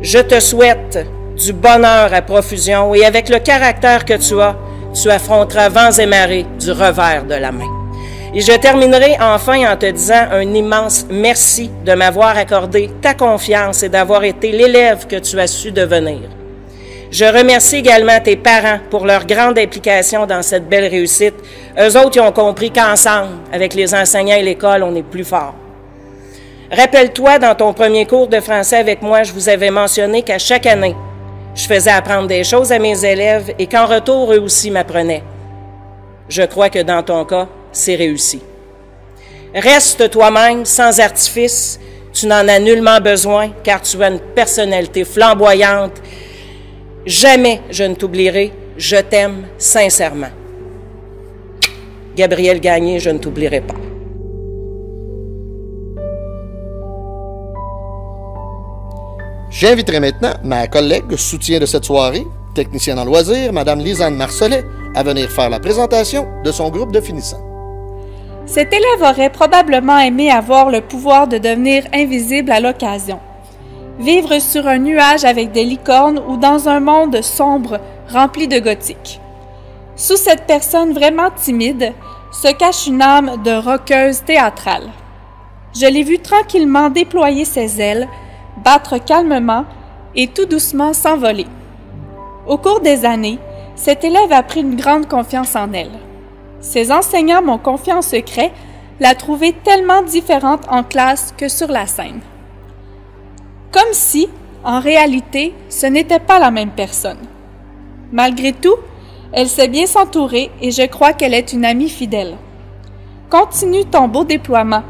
Je te souhaite du bonheur à profusion et avec le caractère que tu affronteras vents et marées du revers de la main. Et je terminerai enfin en te disant un immense merci de m'avoir accordé ta confiance et d'avoir été l'élève que tu as su devenir. Je remercie également tes parents pour leur grande implication dans cette belle réussite. Eux autres, ils ont compris qu'ensemble, avec les enseignants et l'école, on est plus fort. Rappelle-toi, dans ton premier cours de français avec moi, je vous avais mentionné qu'à chaque année, je faisais apprendre des choses à mes élèves et qu'en retour, eux aussi m'apprenaient. Je crois que dans ton cas, c'est réussi. Reste toi-même, sans artifice. Tu n'en as nullement besoin, car tu as une personnalité flamboyante. Jamais je ne t'oublierai. Je t'aime sincèrement. Gabrielle Gagné, je ne t'oublierai pas. J'inviterai maintenant ma collègue soutien de cette soirée, Technicienne en loisirs, Mme Lisanne Marcelet, à venir faire la présentation de son groupe de finissants. Cet élève aurait probablement aimé avoir le pouvoir de devenir invisible à l'occasion. Vivre sur un nuage avec des licornes ou dans un monde sombre rempli de gothique. Sous cette personne vraiment timide se cache une âme de rockeuse théâtrale. Je l'ai vu tranquillement déployer ses ailes, battre calmement et tout doucement s'envoler. Au cours des années, cet élève a pris une grande confiance en elle. Ses enseignants m'ont confié en secret la trouver tellement différente en classe que sur la scène. Comme si, en réalité, ce n'était pas la même personne. Malgré tout, elle sait bien s'entourer et je crois qu'elle est une amie fidèle. Continue ton beau déploiement.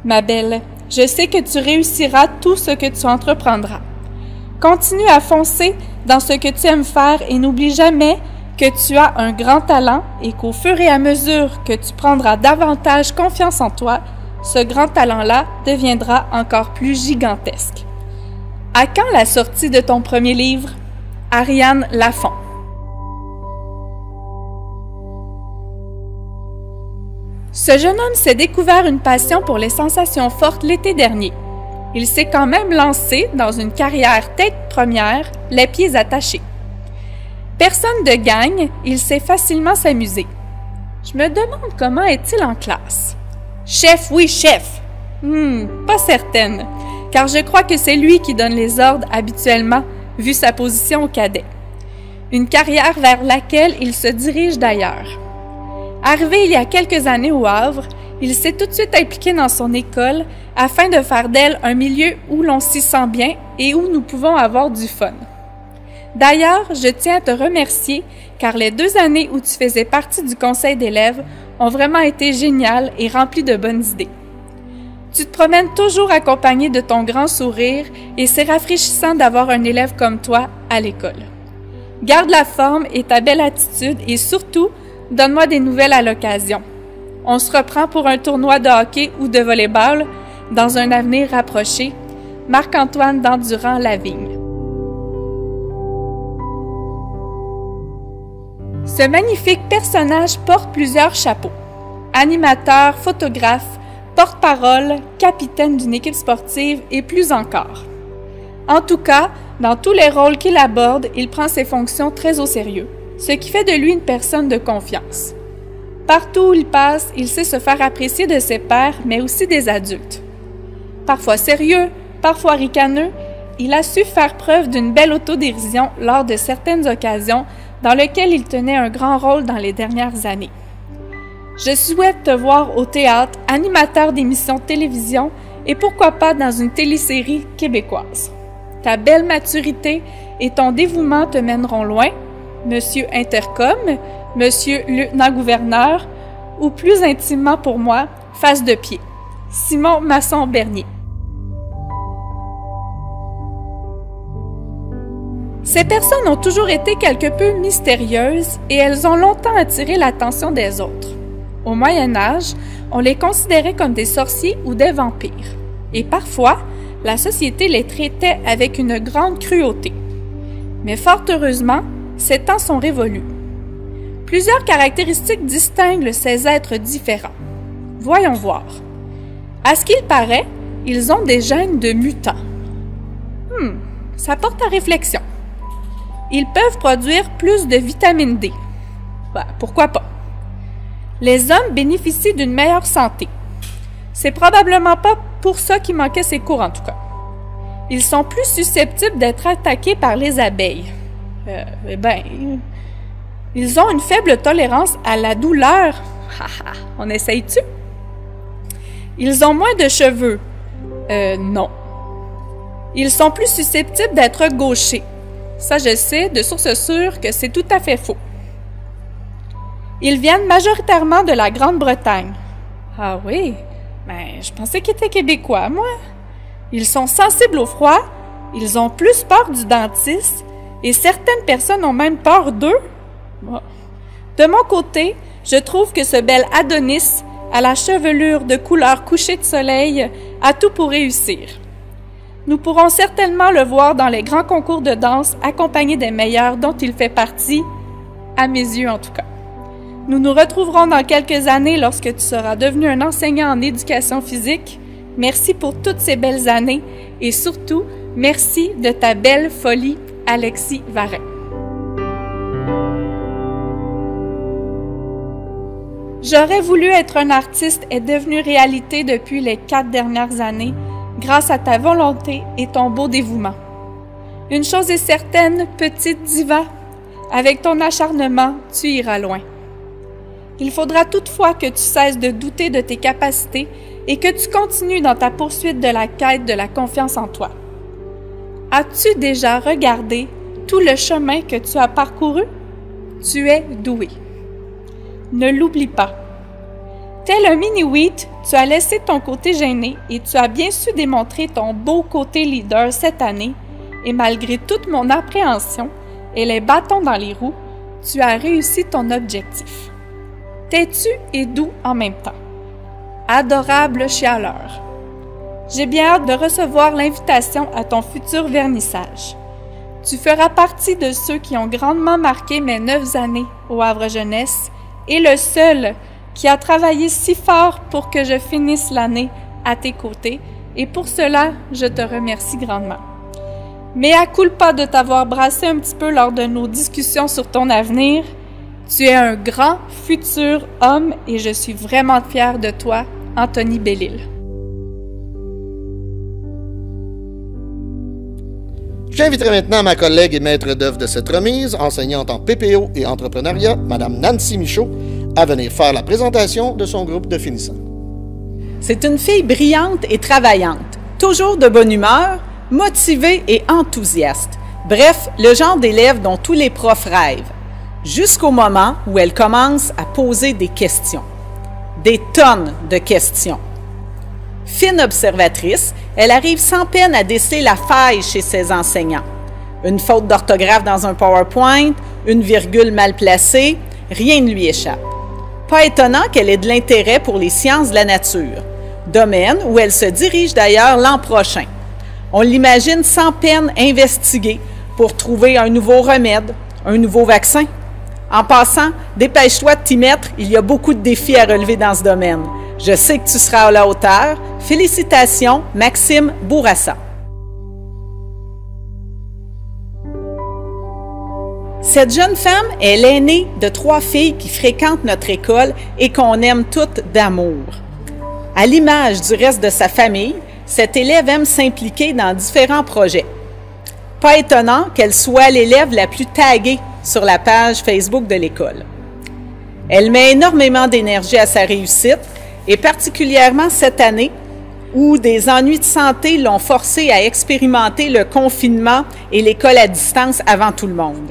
Ma belle, je sais que tu réussiras tout ce que tu entreprendras. Continue à foncer dans ce que tu aimes faire et n'oublie jamais que tu as un grand talent et qu'au fur et à mesure que tu prendras davantage confiance en toi, ce grand talent-là deviendra encore plus gigantesque. À quand la sortie de ton premier livre? Ariane Lafont. Ce jeune homme s'est découvert une passion pour les sensations fortes l'été dernier. Il s'est quand même lancé dans une carrière tête première, les pieds attachés. Personne de gang, il sait facilement s'amuser. Je me demande comment est-il en classe. Chef, oui, chef. Pas certaine, car je crois que c'est lui qui donne les ordres habituellement, vu sa position au cadet. Une carrière vers laquelle il se dirige d'ailleurs. Arrivé il y a quelques années au Havre, il s'est tout de suite impliqué dans son école afin de faire d'elle un milieu où l'on s'y sent bien et où nous pouvons avoir du fun. D'ailleurs, je tiens à te remercier car les 2 années où tu faisais partie du conseil d'élèves ont vraiment été géniales et remplies de bonnes idées. Tu te promènes toujours accompagné de ton grand sourire et c'est rafraîchissant d'avoir un élève comme toi à l'école. Garde la forme et ta belle attitude et surtout, donne-moi des nouvelles à l'occasion. On se reprend pour un tournoi de hockey ou de volley-ball dans un avenir rapproché. Marc-Antoine d'Endurant-Lavigne. Ce magnifique personnage porte plusieurs chapeaux. Animateur, photographe, porte-parole, capitaine d'une équipe sportive et plus encore. En tout cas, dans tous les rôles qu'il aborde, il prend ses fonctions très au sérieux, ce qui fait de lui une personne de confiance. Partout où il passe, il sait se faire apprécier de ses pairs, mais aussi des adultes. Parfois sérieux, parfois ricaneux, il a su faire preuve d'une belle autodérision lors de certaines occasions dans lesquelles il tenait un grand rôle dans les dernières années. Je souhaite te voir au théâtre, animateur d'émissions de télévision et pourquoi pas dans une télésérie québécoise. Ta belle maturité et ton dévouement te mèneront loin, Monsieur Intercom, Monsieur Lieutenant-Gouverneur, ou plus intimement pour moi, face de pied, Simon Masson-Bernier. Ces personnes ont toujours été quelque peu mystérieuses et elles ont longtemps attiré l'attention des autres. Au Moyen Âge, on les considérait comme des sorciers ou des vampires. Et parfois, la société les traitait avec une grande cruauté. Mais fort heureusement, ces temps sont révolus. Plusieurs caractéristiques distinguent ces êtres différents. Voyons voir. À ce qu'il paraît, ils ont des gènes de mutants. Ça porte à réflexion. Ils peuvent produire plus de vitamine D. Pourquoi pas? Les hommes bénéficient d'une meilleure santé. C'est probablement pas pour ça qu'il manquait ses cours en tout cas. Ils sont plus susceptibles d'être attaqués par les abeilles. Ils ont une faible tolérance à la douleur. On essaye-tu? Ils ont moins de cheveux. Non. Ils sont plus susceptibles d'être gauchers. Ça, je sais de source sûre que c'est tout à fait faux. Ils viennent majoritairement de la Grande-Bretagne. Ah oui? Je pensais qu'ils étaient québécois, moi. Ils sont sensibles au froid, ils ont plus peur du dentiste, et certaines personnes ont même peur d'eux. De mon côté, je trouve que ce bel Adonis, à la chevelure de couleur coucher de soleil, a tout pour réussir. Nous pourrons certainement le voir dans les grands concours de danse accompagné des meilleurs dont il fait partie, à mes yeux en tout cas. Nous nous retrouverons dans quelques années lorsque tu seras devenu un enseignant en éducation physique. Merci pour toutes ces belles années et surtout, merci de ta belle folie, Alexis Varin. J'aurais voulu être un artiste est devenu réalité depuis les 4 dernières années grâce à ta volonté et ton beau dévouement. Une chose est certaine, petite diva, avec ton acharnement, tu iras loin. Il faudra toutefois que tu cesses de douter de tes capacités et que tu continues dans ta poursuite de la quête de la confiance en toi. As-tu déjà regardé tout le chemin que tu as parcouru? Tu es doué. Ne l'oublie pas. Tel un mini-wheat, tu as laissé ton côté gêné et tu as bien su démontrer ton beau côté leader cette année et malgré toute mon appréhension et les bâtons dans les roues, tu as réussi ton objectif. Têtu et doux en même temps. Adorable chialeur. J'ai bien hâte de recevoir l'invitation à ton futur vernissage. Tu feras partie de ceux qui ont grandement marqué mes 9 années au Havre Jeunesse et le seul qui a travaillé si fort pour que je finisse l'année à tes côtés et pour cela, je te remercie grandement. Mea culpa de t'avoir brassé un petit peu lors de nos discussions sur ton avenir. Tu es un grand futur homme et je suis vraiment fière de toi, Anthony Bellil. J'inviterai maintenant ma collègue et maître d'œuvre de cette remise, enseignante en PPO et entrepreneuriat, Mme Nancy Michaud, à venir faire la présentation de son groupe de finissants. C'est une fille brillante et travaillante, toujours de bonne humeur, motivée et enthousiaste. Bref, le genre d'élève dont tous les profs rêvent, jusqu'au moment où elle commence à poser des questions. Des tonnes de questions. Fine observatrice, elle arrive sans peine à déceler la faille chez ses enseignants. Une faute d'orthographe dans un PowerPoint, une virgule mal placée, rien ne lui échappe. Pas étonnant qu'elle ait de l'intérêt pour les sciences de la nature, domaine où elle se dirige d'ailleurs l'an prochain. On l'imagine sans peine investiguer pour trouver un nouveau remède, un nouveau vaccin. En passant, dépêche-toi de t'y mettre, il y a beaucoup de défis à relever dans ce domaine. Je sais que tu seras à la hauteur. Félicitations, Maxime Bourassa. Cette jeune femme est l'aînée de 3 filles qui fréquentent notre école et qu'on aime toutes d'amour. À l'image du reste de sa famille, cette élève aime s'impliquer dans différents projets. Pas étonnant qu'elle soit l'élève la plus taguée sur la page Facebook de l'école. Elle met énormément d'énergie à sa réussite et particulièrement cette année où des ennuis de santé l'ont forcée à expérimenter le confinement et l'école à distance avant tout le monde.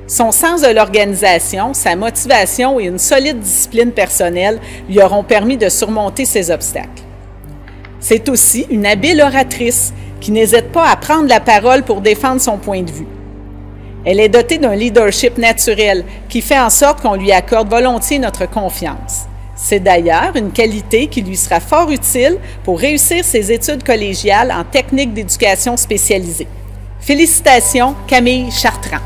Son sens de l'organisation, sa motivation et une solide discipline personnelle lui auront permis de surmonter ces obstacles. C'est aussi une habile oratrice qui n'hésite pas à prendre la parole pour défendre son point de vue. Elle est dotée d'un leadership naturel qui fait en sorte qu'on lui accorde volontiers notre confiance. C'est d'ailleurs une qualité qui lui sera fort utile pour réussir ses études collégiales en technique d'éducation spécialisée. Félicitations, Camille Chartrand.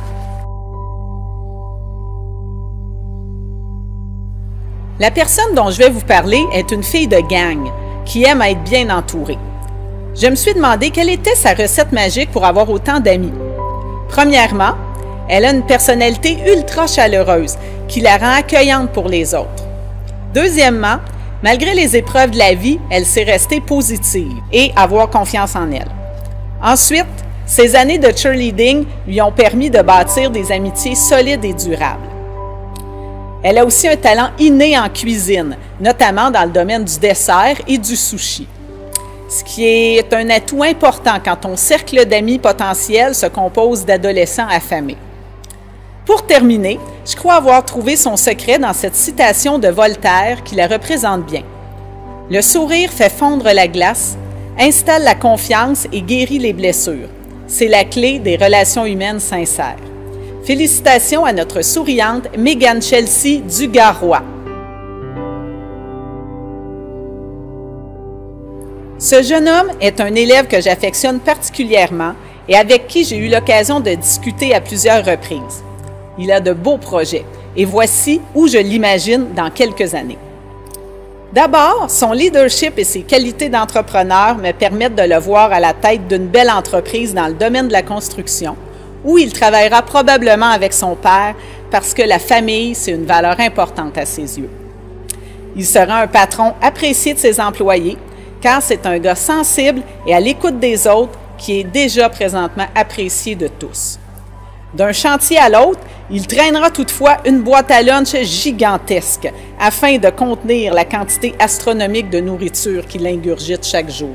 La personne dont je vais vous parler est une fille de gang qui aime être bien entourée. Je me suis demandé quelle était sa recette magique pour avoir autant d'amis. Premièrement, elle a une personnalité ultra chaleureuse qui la rend accueillante pour les autres. Deuxièmement, malgré les épreuves de la vie, elle s'est restée positive et avoir confiance en elle. Ensuite, ses années de cheerleading lui ont permis de bâtir des amitiés solides et durables. Elle a aussi un talent inné en cuisine, notamment dans le domaine du dessert et du sushi. Ce qui est un atout important quand ton cercle d'amis potentiels se compose d'adolescents affamés. Pour terminer, je crois avoir trouvé son secret dans cette citation de Voltaire qui la représente bien. « Le sourire fait fondre la glace, installe la confiance et guérit les blessures. C'est la clé des relations humaines sincères. » Félicitations à notre souriante Megan Chelsea Dugarois. Ce jeune homme est un élève que j'affectionne particulièrement et avec qui j'ai eu l'occasion de discuter à plusieurs reprises. Il a de beaux projets et voici où je l'imagine dans quelques années. D'abord, son leadership et ses qualités d'entrepreneur me permettent de le voir à la tête d'une belle entreprise dans le domaine de la construction, où il travaillera probablement avec son père parce que la famille, c'est une valeur importante à ses yeux. Il sera un patron apprécié de ses employés, car c'est un gars sensible et à l'écoute des autres qui est déjà présentement apprécié de tous. D'un chantier à l'autre, il traînera toutefois une boîte à lunch gigantesque afin de contenir la quantité astronomique de nourriture qu'il ingurgite chaque jour.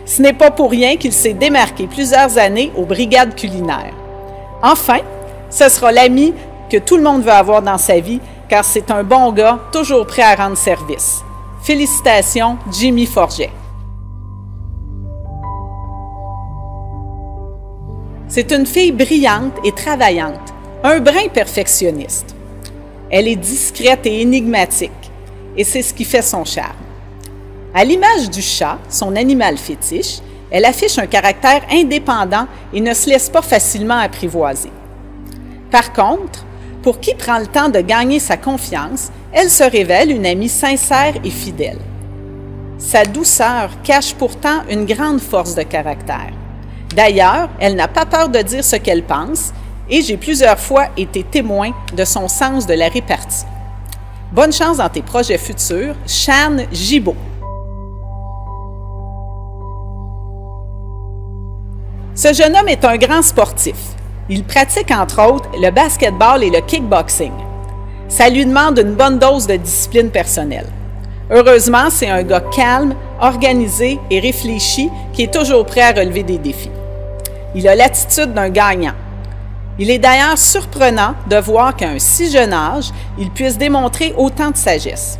Ce n'est pas pour rien qu'il s'est démarqué plusieurs années aux brigades culinaires. Enfin, ce sera l'ami que tout le monde veut avoir dans sa vie, car c'est un bon gars toujours prêt à rendre service. Félicitations, Jimmy Forget. C'est une fille brillante et travaillante, un brin perfectionniste. Elle est discrète et énigmatique, et c'est ce qui fait son charme. À l'image du chat, son animal fétiche, elle affiche un caractère indépendant et ne se laisse pas facilement apprivoiser. Par contre, pour qui prend le temps de gagner sa confiance, elle se révèle une amie sincère et fidèle. Sa douceur cache pourtant une grande force de caractère. D'ailleurs, elle n'a pas peur de dire ce qu'elle pense et j'ai plusieurs fois été témoin de son sens de la répartie. Bonne chance dans tes projets futurs, Shan Gibault. Ce jeune homme est un grand sportif. Il pratique entre autres le basketball et le kickboxing. Ça lui demande une bonne dose de discipline personnelle. Heureusement, c'est un gars calme, organisé et réfléchi qui est toujours prêt à relever des défis. Il a l'attitude d'un gagnant. Il est d'ailleurs surprenant de voir qu'à un si jeune âge, il puisse démontrer autant de sagesse.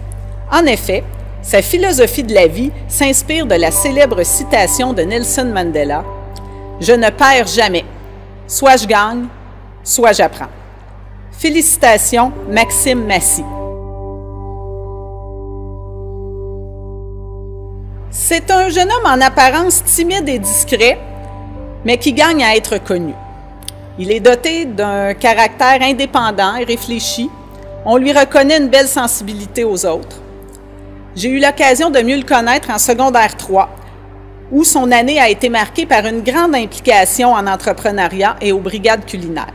En effet, sa philosophie de la vie s'inspire de la célèbre citation de Nelson Mandela « Je ne perds jamais. Soit je gagne, soit j'apprends. » Félicitations, Maxime Massy. C'est un jeune homme en apparence timide et discret, mais qui gagne à être connu. Il est doté d'un caractère indépendant et réfléchi. On lui reconnaît une belle sensibilité aux autres. J'ai eu l'occasion de mieux le connaître en secondaire 3, où son année a été marquée par une grande implication en entrepreneuriat et aux brigades culinaires.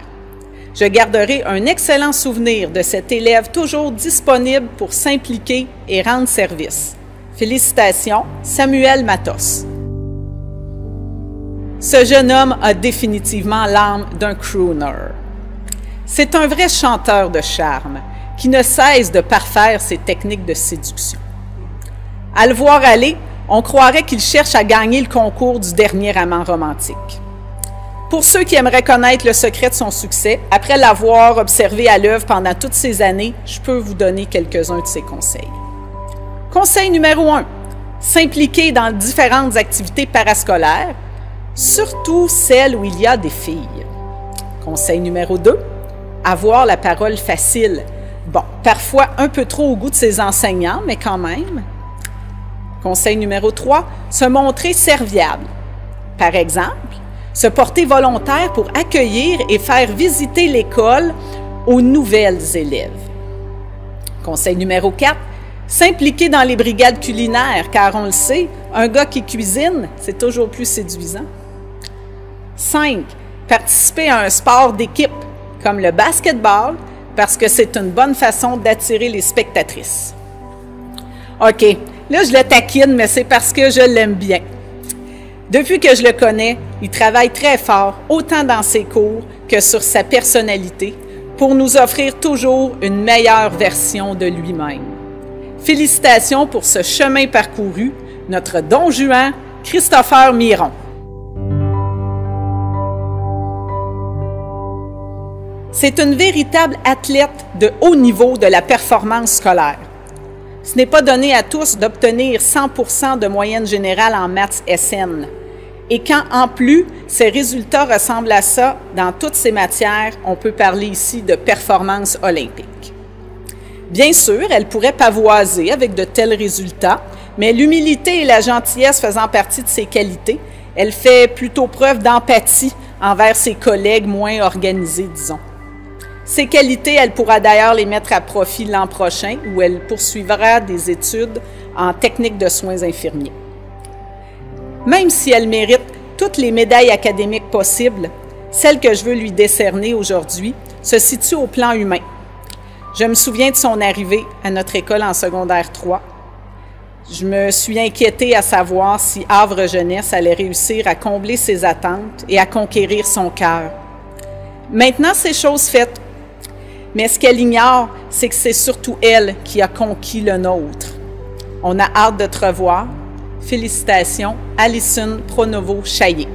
Je garderai un excellent souvenir de cet élève toujours disponible pour s'impliquer et rendre service. Félicitations, Samuel Matos. Ce jeune homme a définitivement l'âme d'un crooner. C'est un vrai chanteur de charme qui ne cesse de parfaire ses techniques de séduction. À le voir aller, on croirait qu'il cherche à gagner le concours du dernier amant romantique. Pour ceux qui aimeraient connaître le secret de son succès, après l'avoir observé à l'œuvre pendant toutes ces années, je peux vous donner quelques-uns de ses conseils. Conseil numéro 1, s'impliquer dans différentes activités parascolaires, surtout celles où il y a des filles. Conseil numéro 2, avoir la parole facile. Bon, parfois un peu trop au goût de ses enseignants, mais quand même. Conseil numéro 3, se montrer serviable. Par exemple, se porter volontaire pour accueillir et faire visiter l'école aux nouvelles élèves. Conseil numéro 4, s'impliquer dans les brigades culinaires, car on le sait, un gars qui cuisine, c'est toujours plus séduisant. 5, participer à un sport d'équipe, comme le basketball, parce que c'est une bonne façon d'attirer les spectatrices. OK, là je le taquine, mais c'est parce que je l'aime bien. Depuis que je le connais, il travaille très fort, autant dans ses cours que sur sa personnalité, pour nous offrir toujours une meilleure version de lui-même. Félicitations pour ce chemin parcouru, notre Don Juan, Christopher Miron. C'est une véritable athlète de haut niveau de la performance scolaire. Ce n'est pas donné à tous d'obtenir 100% de moyenne générale en maths SN. Et quand, en plus, ces résultats ressemblent à ça dans toutes ces matières, on peut parler ici de performance olympique. Bien sûr, elle pourrait pavoiser avec de tels résultats, Mais l'humilité et la gentillesse faisant partie de ses qualités, elle fait plutôt preuve d'empathie envers ses collègues moins organisés, disons. Ces qualités, elle pourra d'ailleurs les mettre à profit l'an prochain, où elle poursuivra des études en technique de soins infirmiers. Même si elle mérite toutes les médailles académiques possibles, celle que je veux lui décerner aujourd'hui se situe au plan humain. Je me souviens de son arrivée à notre école en secondaire 3. Je me suis inquiétée à savoir si Havre Jeunesse allait réussir à combler ses attentes et à conquérir son cœur. Maintenant, c'est chose faite. Mais ce qu'elle ignore, c'est que c'est surtout elle qui a conquis le nôtre. On a hâte de te revoir. Félicitations, Alison Pronovo-Chaillé.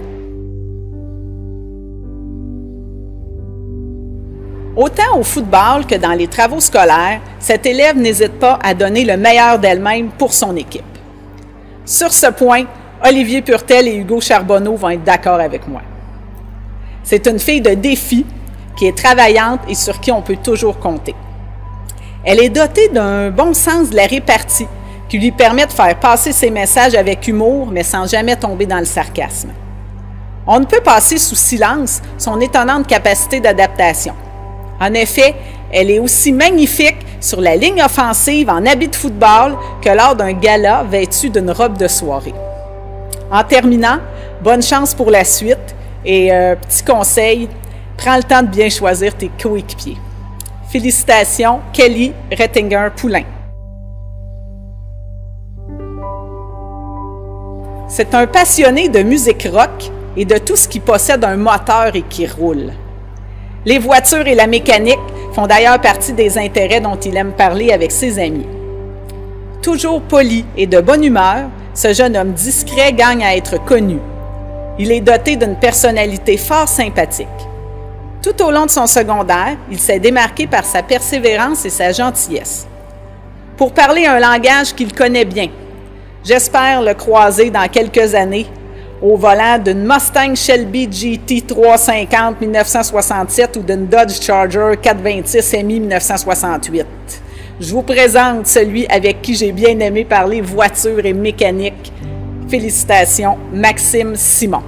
Autant au football que dans les travaux scolaires, cette élève n'hésite pas à donner le meilleur d'elle-même pour son équipe. Sur ce point, Olivier Purtel et Hugo Charbonneau vont être d'accord avec moi. C'est une fille de défi qui est travaillante et sur qui on peut toujours compter. Elle est dotée d'un bon sens de la répartie qui lui permet de faire passer ses messages avec humour, mais sans jamais tomber dans le sarcasme. On ne peut passer sous silence son étonnante capacité d'adaptation. En effet, elle est aussi magnifique sur la ligne offensive en habit de football que lors d'un gala vêtu d'une robe de soirée. En terminant, bonne chance pour la suite et petit conseil, prends le temps de bien choisir tes coéquipiers. Félicitations, Kelly Rettinger-Poulain. C'est un passionné de musique rock et de tout ce qui possède un moteur et qui roule. Les voitures et la mécanique font d'ailleurs partie des intérêts dont il aime parler avec ses amis. Toujours poli et de bonne humeur, ce jeune homme discret gagne à être connu. Il est doté d'une personnalité fort sympathique. Tout au long de son secondaire, il s'est démarqué par sa persévérance et sa gentillesse. Pour parler un langage qu'il connaît bien, j'espère le croiser dans quelques années au volant d'une Mustang Shelby GT 350 1967 ou d'une Dodge Charger 426 MI 1968. Je vous présente celui avec qui j'ai bien aimé parler voiture et mécanique. Félicitations, Maxime Simon.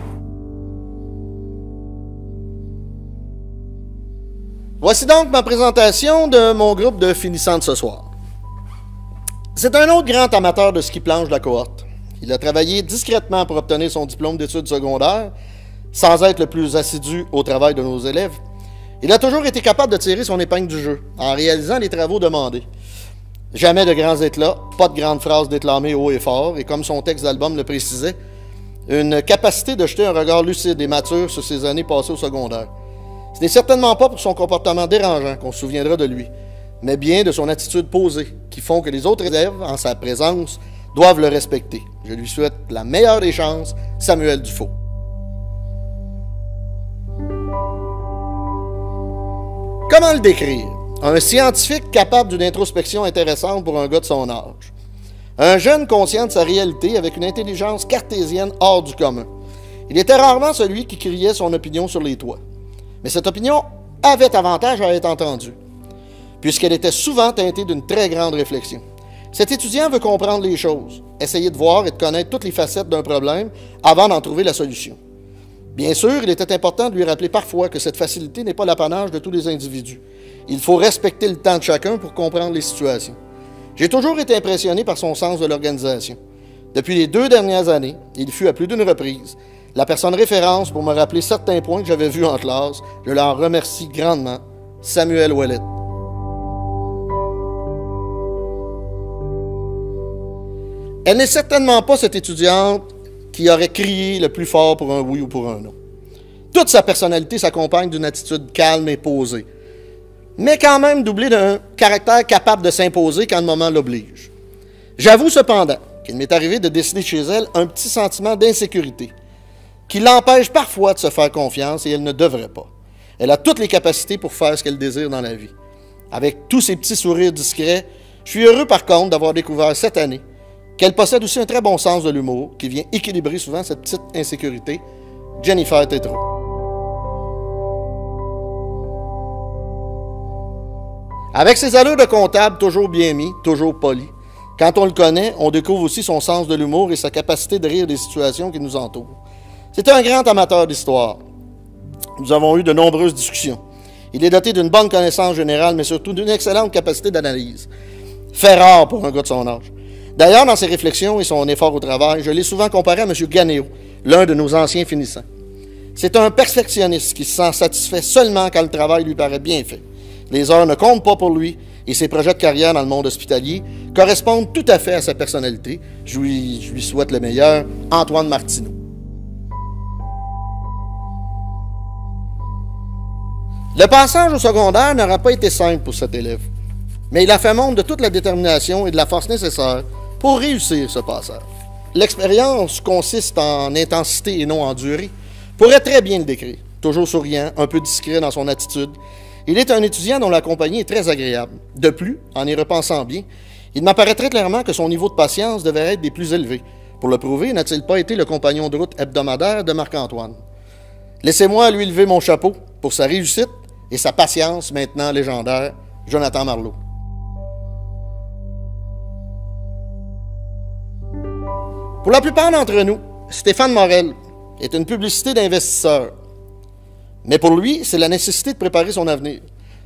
Voici donc ma présentation de mon groupe de finissants de ce soir. C'est un autre grand amateur de ski planche de la cohorte. Il a travaillé discrètement pour obtenir son diplôme d'études secondaires, sans être le plus assidu au travail de nos élèves. Il a toujours été capable de tirer son épingle du jeu, en réalisant les travaux demandés. Jamais de grands éclats, pas de grandes phrases déclamées haut et fort, et comme son texte d'album le précisait, une capacité de jeter un regard lucide et mature sur ses années passées au secondaire. Ce n'est certainement pas pour son comportement dérangeant qu'on se souviendra de lui, mais bien de son attitude posée, qui font que les autres élèves, en sa présence, doivent le respecter. Je lui souhaite la meilleure des chances, Samuel Dufault. Comment le décrire? Un scientifique capable d'une introspection intéressante pour un gars de son âge. Un jeune conscient de sa réalité avec une intelligence cartésienne hors du commun. Il était rarement celui qui criait son opinion sur les toits. Mais cette opinion avait avantage à être entendue, puisqu'elle était souvent teintée d'une très grande réflexion. Cet étudiant veut comprendre les choses, essayer de voir et de connaître toutes les facettes d'un problème avant d'en trouver la solution. Bien sûr, il était important de lui rappeler parfois que cette facilité n'est pas l'apanage de tous les individus. Il faut respecter le temps de chacun pour comprendre les situations. J'ai toujours été impressionné par son sens de l'organisation. Depuis les 2 dernières années, il fut à plus d'une reprise la personne référence pour me rappeler certains points que j'avais vus en classe. Je l'en remercie grandement, Samuel Ouellet. Elle n'est certainement pas cette étudiante qui aurait crié le plus fort pour un oui ou pour un non. Toute sa personnalité s'accompagne d'une attitude calme et posée, mais quand même doublée d'un caractère capable de s'imposer quand le moment l'oblige. J'avoue cependant qu'il m'est arrivé de déceler chez elle un petit sentiment d'insécurité, qui l'empêche parfois de se faire confiance et elle ne devrait pas. Elle a toutes les capacités pour faire ce qu'elle désire dans la vie. Avec tous ses petits sourires discrets, je suis heureux par contre d'avoir découvert cette année qu'elle possède aussi un très bon sens de l'humour qui vient équilibrer souvent cette petite insécurité, Jennifer Tétrault. Avec ses allures de comptable toujours bien mis, toujours poli, Quand on le connaît, on découvre aussi son sens de l'humour et sa capacité de rire des situations qui nous entourent. C'est un grand amateur d'histoire. Nous avons eu de nombreuses discussions. Il est doté d'une bonne connaissance générale, mais surtout d'une excellente capacité d'analyse. Fait rare pour un gars de son âge. D'ailleurs, dans ses réflexions et son effort au travail, je l'ai souvent comparé à M. Ganéo, l'un de nos anciens finissants. C'est un perfectionniste qui se sent satisfait seulement quand le travail lui paraît bien fait. Les heures ne comptent pas pour lui et ses projets de carrière dans le monde hospitalier correspondent tout à fait à sa personnalité. Je lui souhaite le meilleur, Antoine Martineau. Le passage au secondaire n'aura pas été simple pour cet élève, mais il a fait montre de toute la détermination et de la force nécessaires pour réussir ce passage. L'expérience consiste en intensité et non en durée. Pourrait très bien le décrire. Toujours souriant, un peu discret dans son attitude, il est un étudiant dont la compagnie est très agréable. De plus, en y repensant bien, il m'apparaît très clairement que son niveau de patience devait être des plus élevés. Pour le prouver, n'a-t-il pas été le compagnon de route hebdomadaire de Marc-Antoine? Laissez-moi lui lever mon chapeau pour sa réussite et sa patience maintenant légendaire, Jonathan Marleau. Pour la plupart d'entre nous, Stéphane Morel est une publicité d'investisseur. Mais pour lui, c'est la nécessité de préparer son avenir.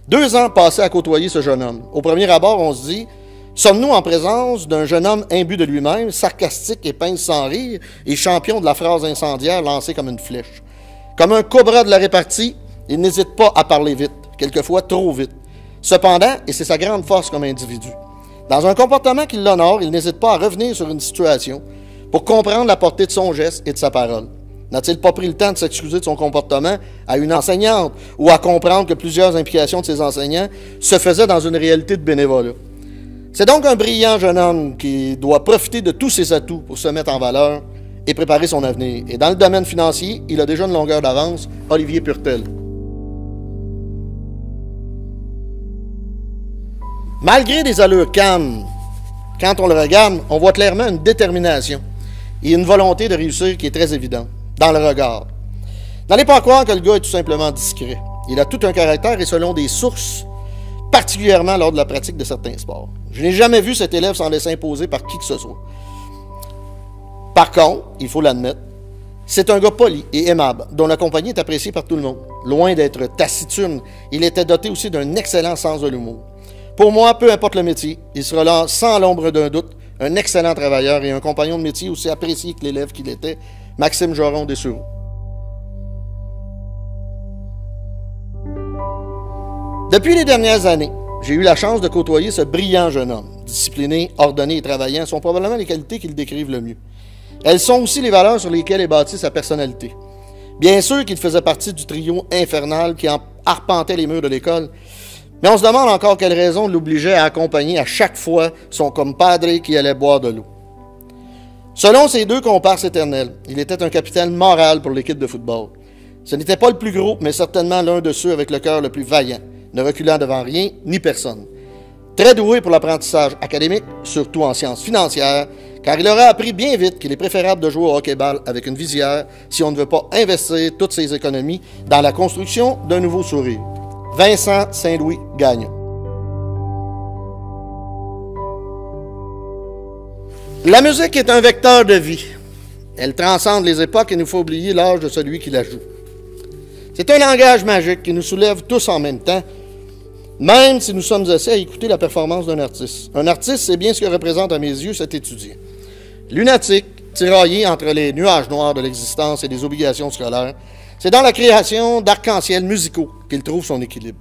2 ans passés à côtoyer ce jeune homme. Au premier abord, on se dit, sommes-nous en présence d'un jeune homme imbu de lui-même, sarcastique et pince sans rire, et champion de la phrase incendiaire lancée comme une flèche? Comme un cobra de la répartie, il n'hésite pas à parler vite, quelquefois trop vite. Cependant, et c'est sa grande force comme individu, dans un comportement qui l'honore, il n'hésite pas à revenir sur une situation pour comprendre la portée de son geste et de sa parole. N'a-t-il pas pris le temps de s'excuser de son comportement à une enseignante ou à comprendre que plusieurs implications de ses enseignants se faisaient dans une réalité de bénévolat? C'est donc un brillant jeune homme qui doit profiter de tous ses atouts pour se mettre en valeur et préparer son avenir. Et dans le domaine financier, il a déjà une longueur d'avance, Olivier Purtel. Malgré des allures calmes, quand on le regarde, on voit clairement une détermination et une volonté de réussir qui est très évidente, dans le regard. N'allez pas croire que le gars est tout simplement discret. Il a tout un caractère et selon des sources, particulièrement lors de la pratique de certains sports. Je n'ai jamais vu cet élève s'en laisser imposer par qui que ce soit. Par contre, il faut l'admettre, c'est un gars poli et aimable, dont la compagnie est appréciée par tout le monde. Loin d'être taciturne, il était doté aussi d'un excellent sens de l'humour. Pour moi, peu importe le métier, il sera là sans l'ombre d'un doute, un excellent travailleur et un compagnon de métier aussi apprécié que l'élève qu'il était, Maxime Joron Dessureau. Depuis les dernières années, j'ai eu la chance de côtoyer ce brillant jeune homme. Discipliné, ordonné et travaillant sont probablement les qualités qui le décrivent le mieux. Elles sont aussi les valeurs sur lesquelles est bâtie sa personnalité. Bien sûr qu'il faisait partie du trio infernal qui arpentait les murs de l'école, mais on se demande encore quelle raison l'obligeait à accompagner à chaque fois son compadre qui allait boire de l'eau. Selon ses 2 comparses éternels, il était un capitaine moral pour l'équipe de football. Ce n'était pas le plus gros, mais certainement l'un de ceux avec le cœur le plus vaillant, ne reculant devant rien ni personne. Très doué pour l'apprentissage académique, surtout en sciences financières, car il aurait appris bien vite qu'il est préférable de jouer au hockey-ball avec une visière si on ne veut pas investir toutes ses économies dans la construction d'un nouveau sourire. Vincent Saint-Louis Gagnon. La musique est un vecteur de vie. Elle transcende les époques et nous faut oublier l'âge de celui qui la joue. C'est un langage magique qui nous soulève tous en même temps, même si nous sommes assis à écouter la performance d'un artiste. Un artiste, c'est bien ce que représente à mes yeux cet étudiant. Lunatique, tiraillé entre les nuages noirs de l'existence et des obligations scolaires, c'est dans la création d'arcs-en-ciel musicaux qu'il trouve son équilibre.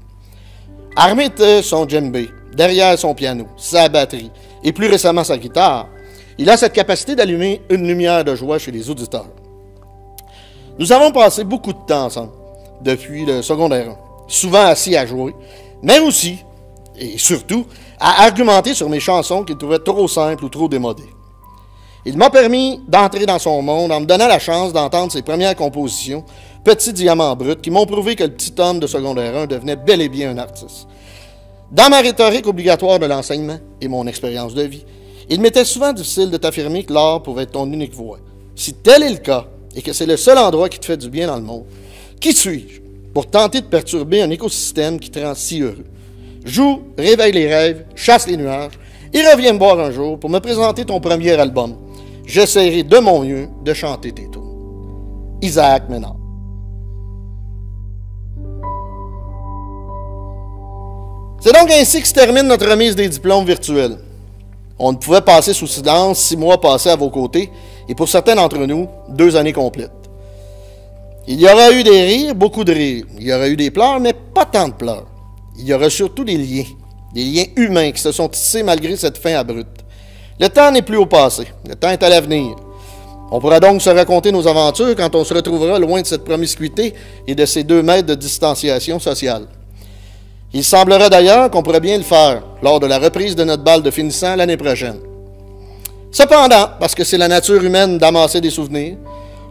Armé de son djembé, derrière son piano, sa batterie et plus récemment sa guitare, il a cette capacité d'allumer une lumière de joie chez les auditeurs. Nous avons passé beaucoup de temps ensemble, depuis le secondaire 1, souvent assis à jouer, mais aussi, et surtout, à argumenter sur mes chansons qu'il trouvait trop simples ou trop démodées. Il m'a permis d'entrer dans son monde en me donnant la chance d'entendre ses premières compositions, Petits diamants bruts, qui m'ont prouvé que le petit homme de secondaire 1 devenait bel et bien un artiste. Dans ma rhétorique obligatoire de l'enseignement et mon expérience de vie, il m'était souvent difficile de t'affirmer que l'art pouvait être ton unique voie. Si tel est le cas, et que c'est le seul endroit qui te fait du bien dans le monde, qui suis-je pour tenter de perturber un écosystème qui te rend si heureux? Joue, réveille les rêves, chasse les nuages, Et reviens me voir un jour pour me présenter ton premier album. J'essaierai de mon mieux de chanter tes tours. Isaac Ménard. C'est donc ainsi que se termine notre remise des diplômes virtuels. On ne pouvait passer sous silence 6 mois passés à vos côtés, et pour certains d'entre nous, 2 années complètes. Il y aura eu des rires, beaucoup de rires. Il y aura eu des pleurs, mais pas tant de pleurs. Il y aura surtout des liens humains qui se sont tissés malgré cette fin abrupte. Le temps n'est plus au passé, le temps est à l'avenir. On pourra donc se raconter nos aventures quand on se retrouvera loin de cette promiscuité et de ces 2 mètres de distanciation sociale. Il semblerait d'ailleurs qu'on pourrait bien le faire lors de la reprise de notre bal de finissant l'année prochaine. Cependant, parce que c'est la nature humaine d'amasser des souvenirs,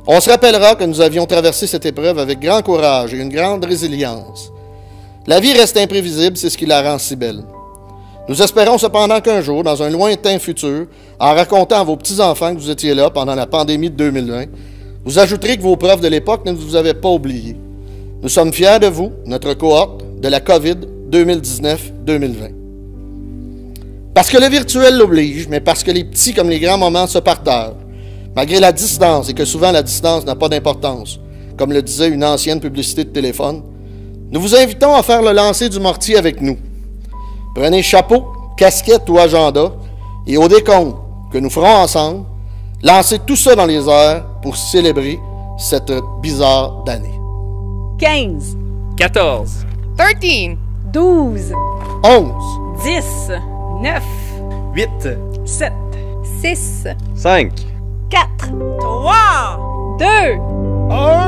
on se rappellera que nous avions traversé cette épreuve avec grand courage et une grande résilience. La vie reste imprévisible, c'est ce qui la rend si belle. Nous espérons cependant qu'un jour, dans un lointain futur, en racontant à vos petits-enfants que vous étiez là pendant la pandémie de 2020, vous ajouterez que vos profs de l'époque ne vous avaient pas oubliés. Nous sommes fiers de vous, notre cohorte, de la COVID 2019-2020. Parce que le virtuel l'oblige, mais parce que les petits comme les grands moments se partagent, malgré la distance, et que souvent la distance n'a pas d'importance, comme le disait une ancienne publicité de téléphone, nous vous invitons à faire le lancer du mortier avec nous. Prenez chapeau, casquette ou agenda, et au décompte que nous ferons ensemble, lancez tout ça dans les airs pour célébrer cette bizarre année. 15, 14, 13, 12, 11, 10, 9, 8, 7, 6, 5, 4, 3, 2, 1.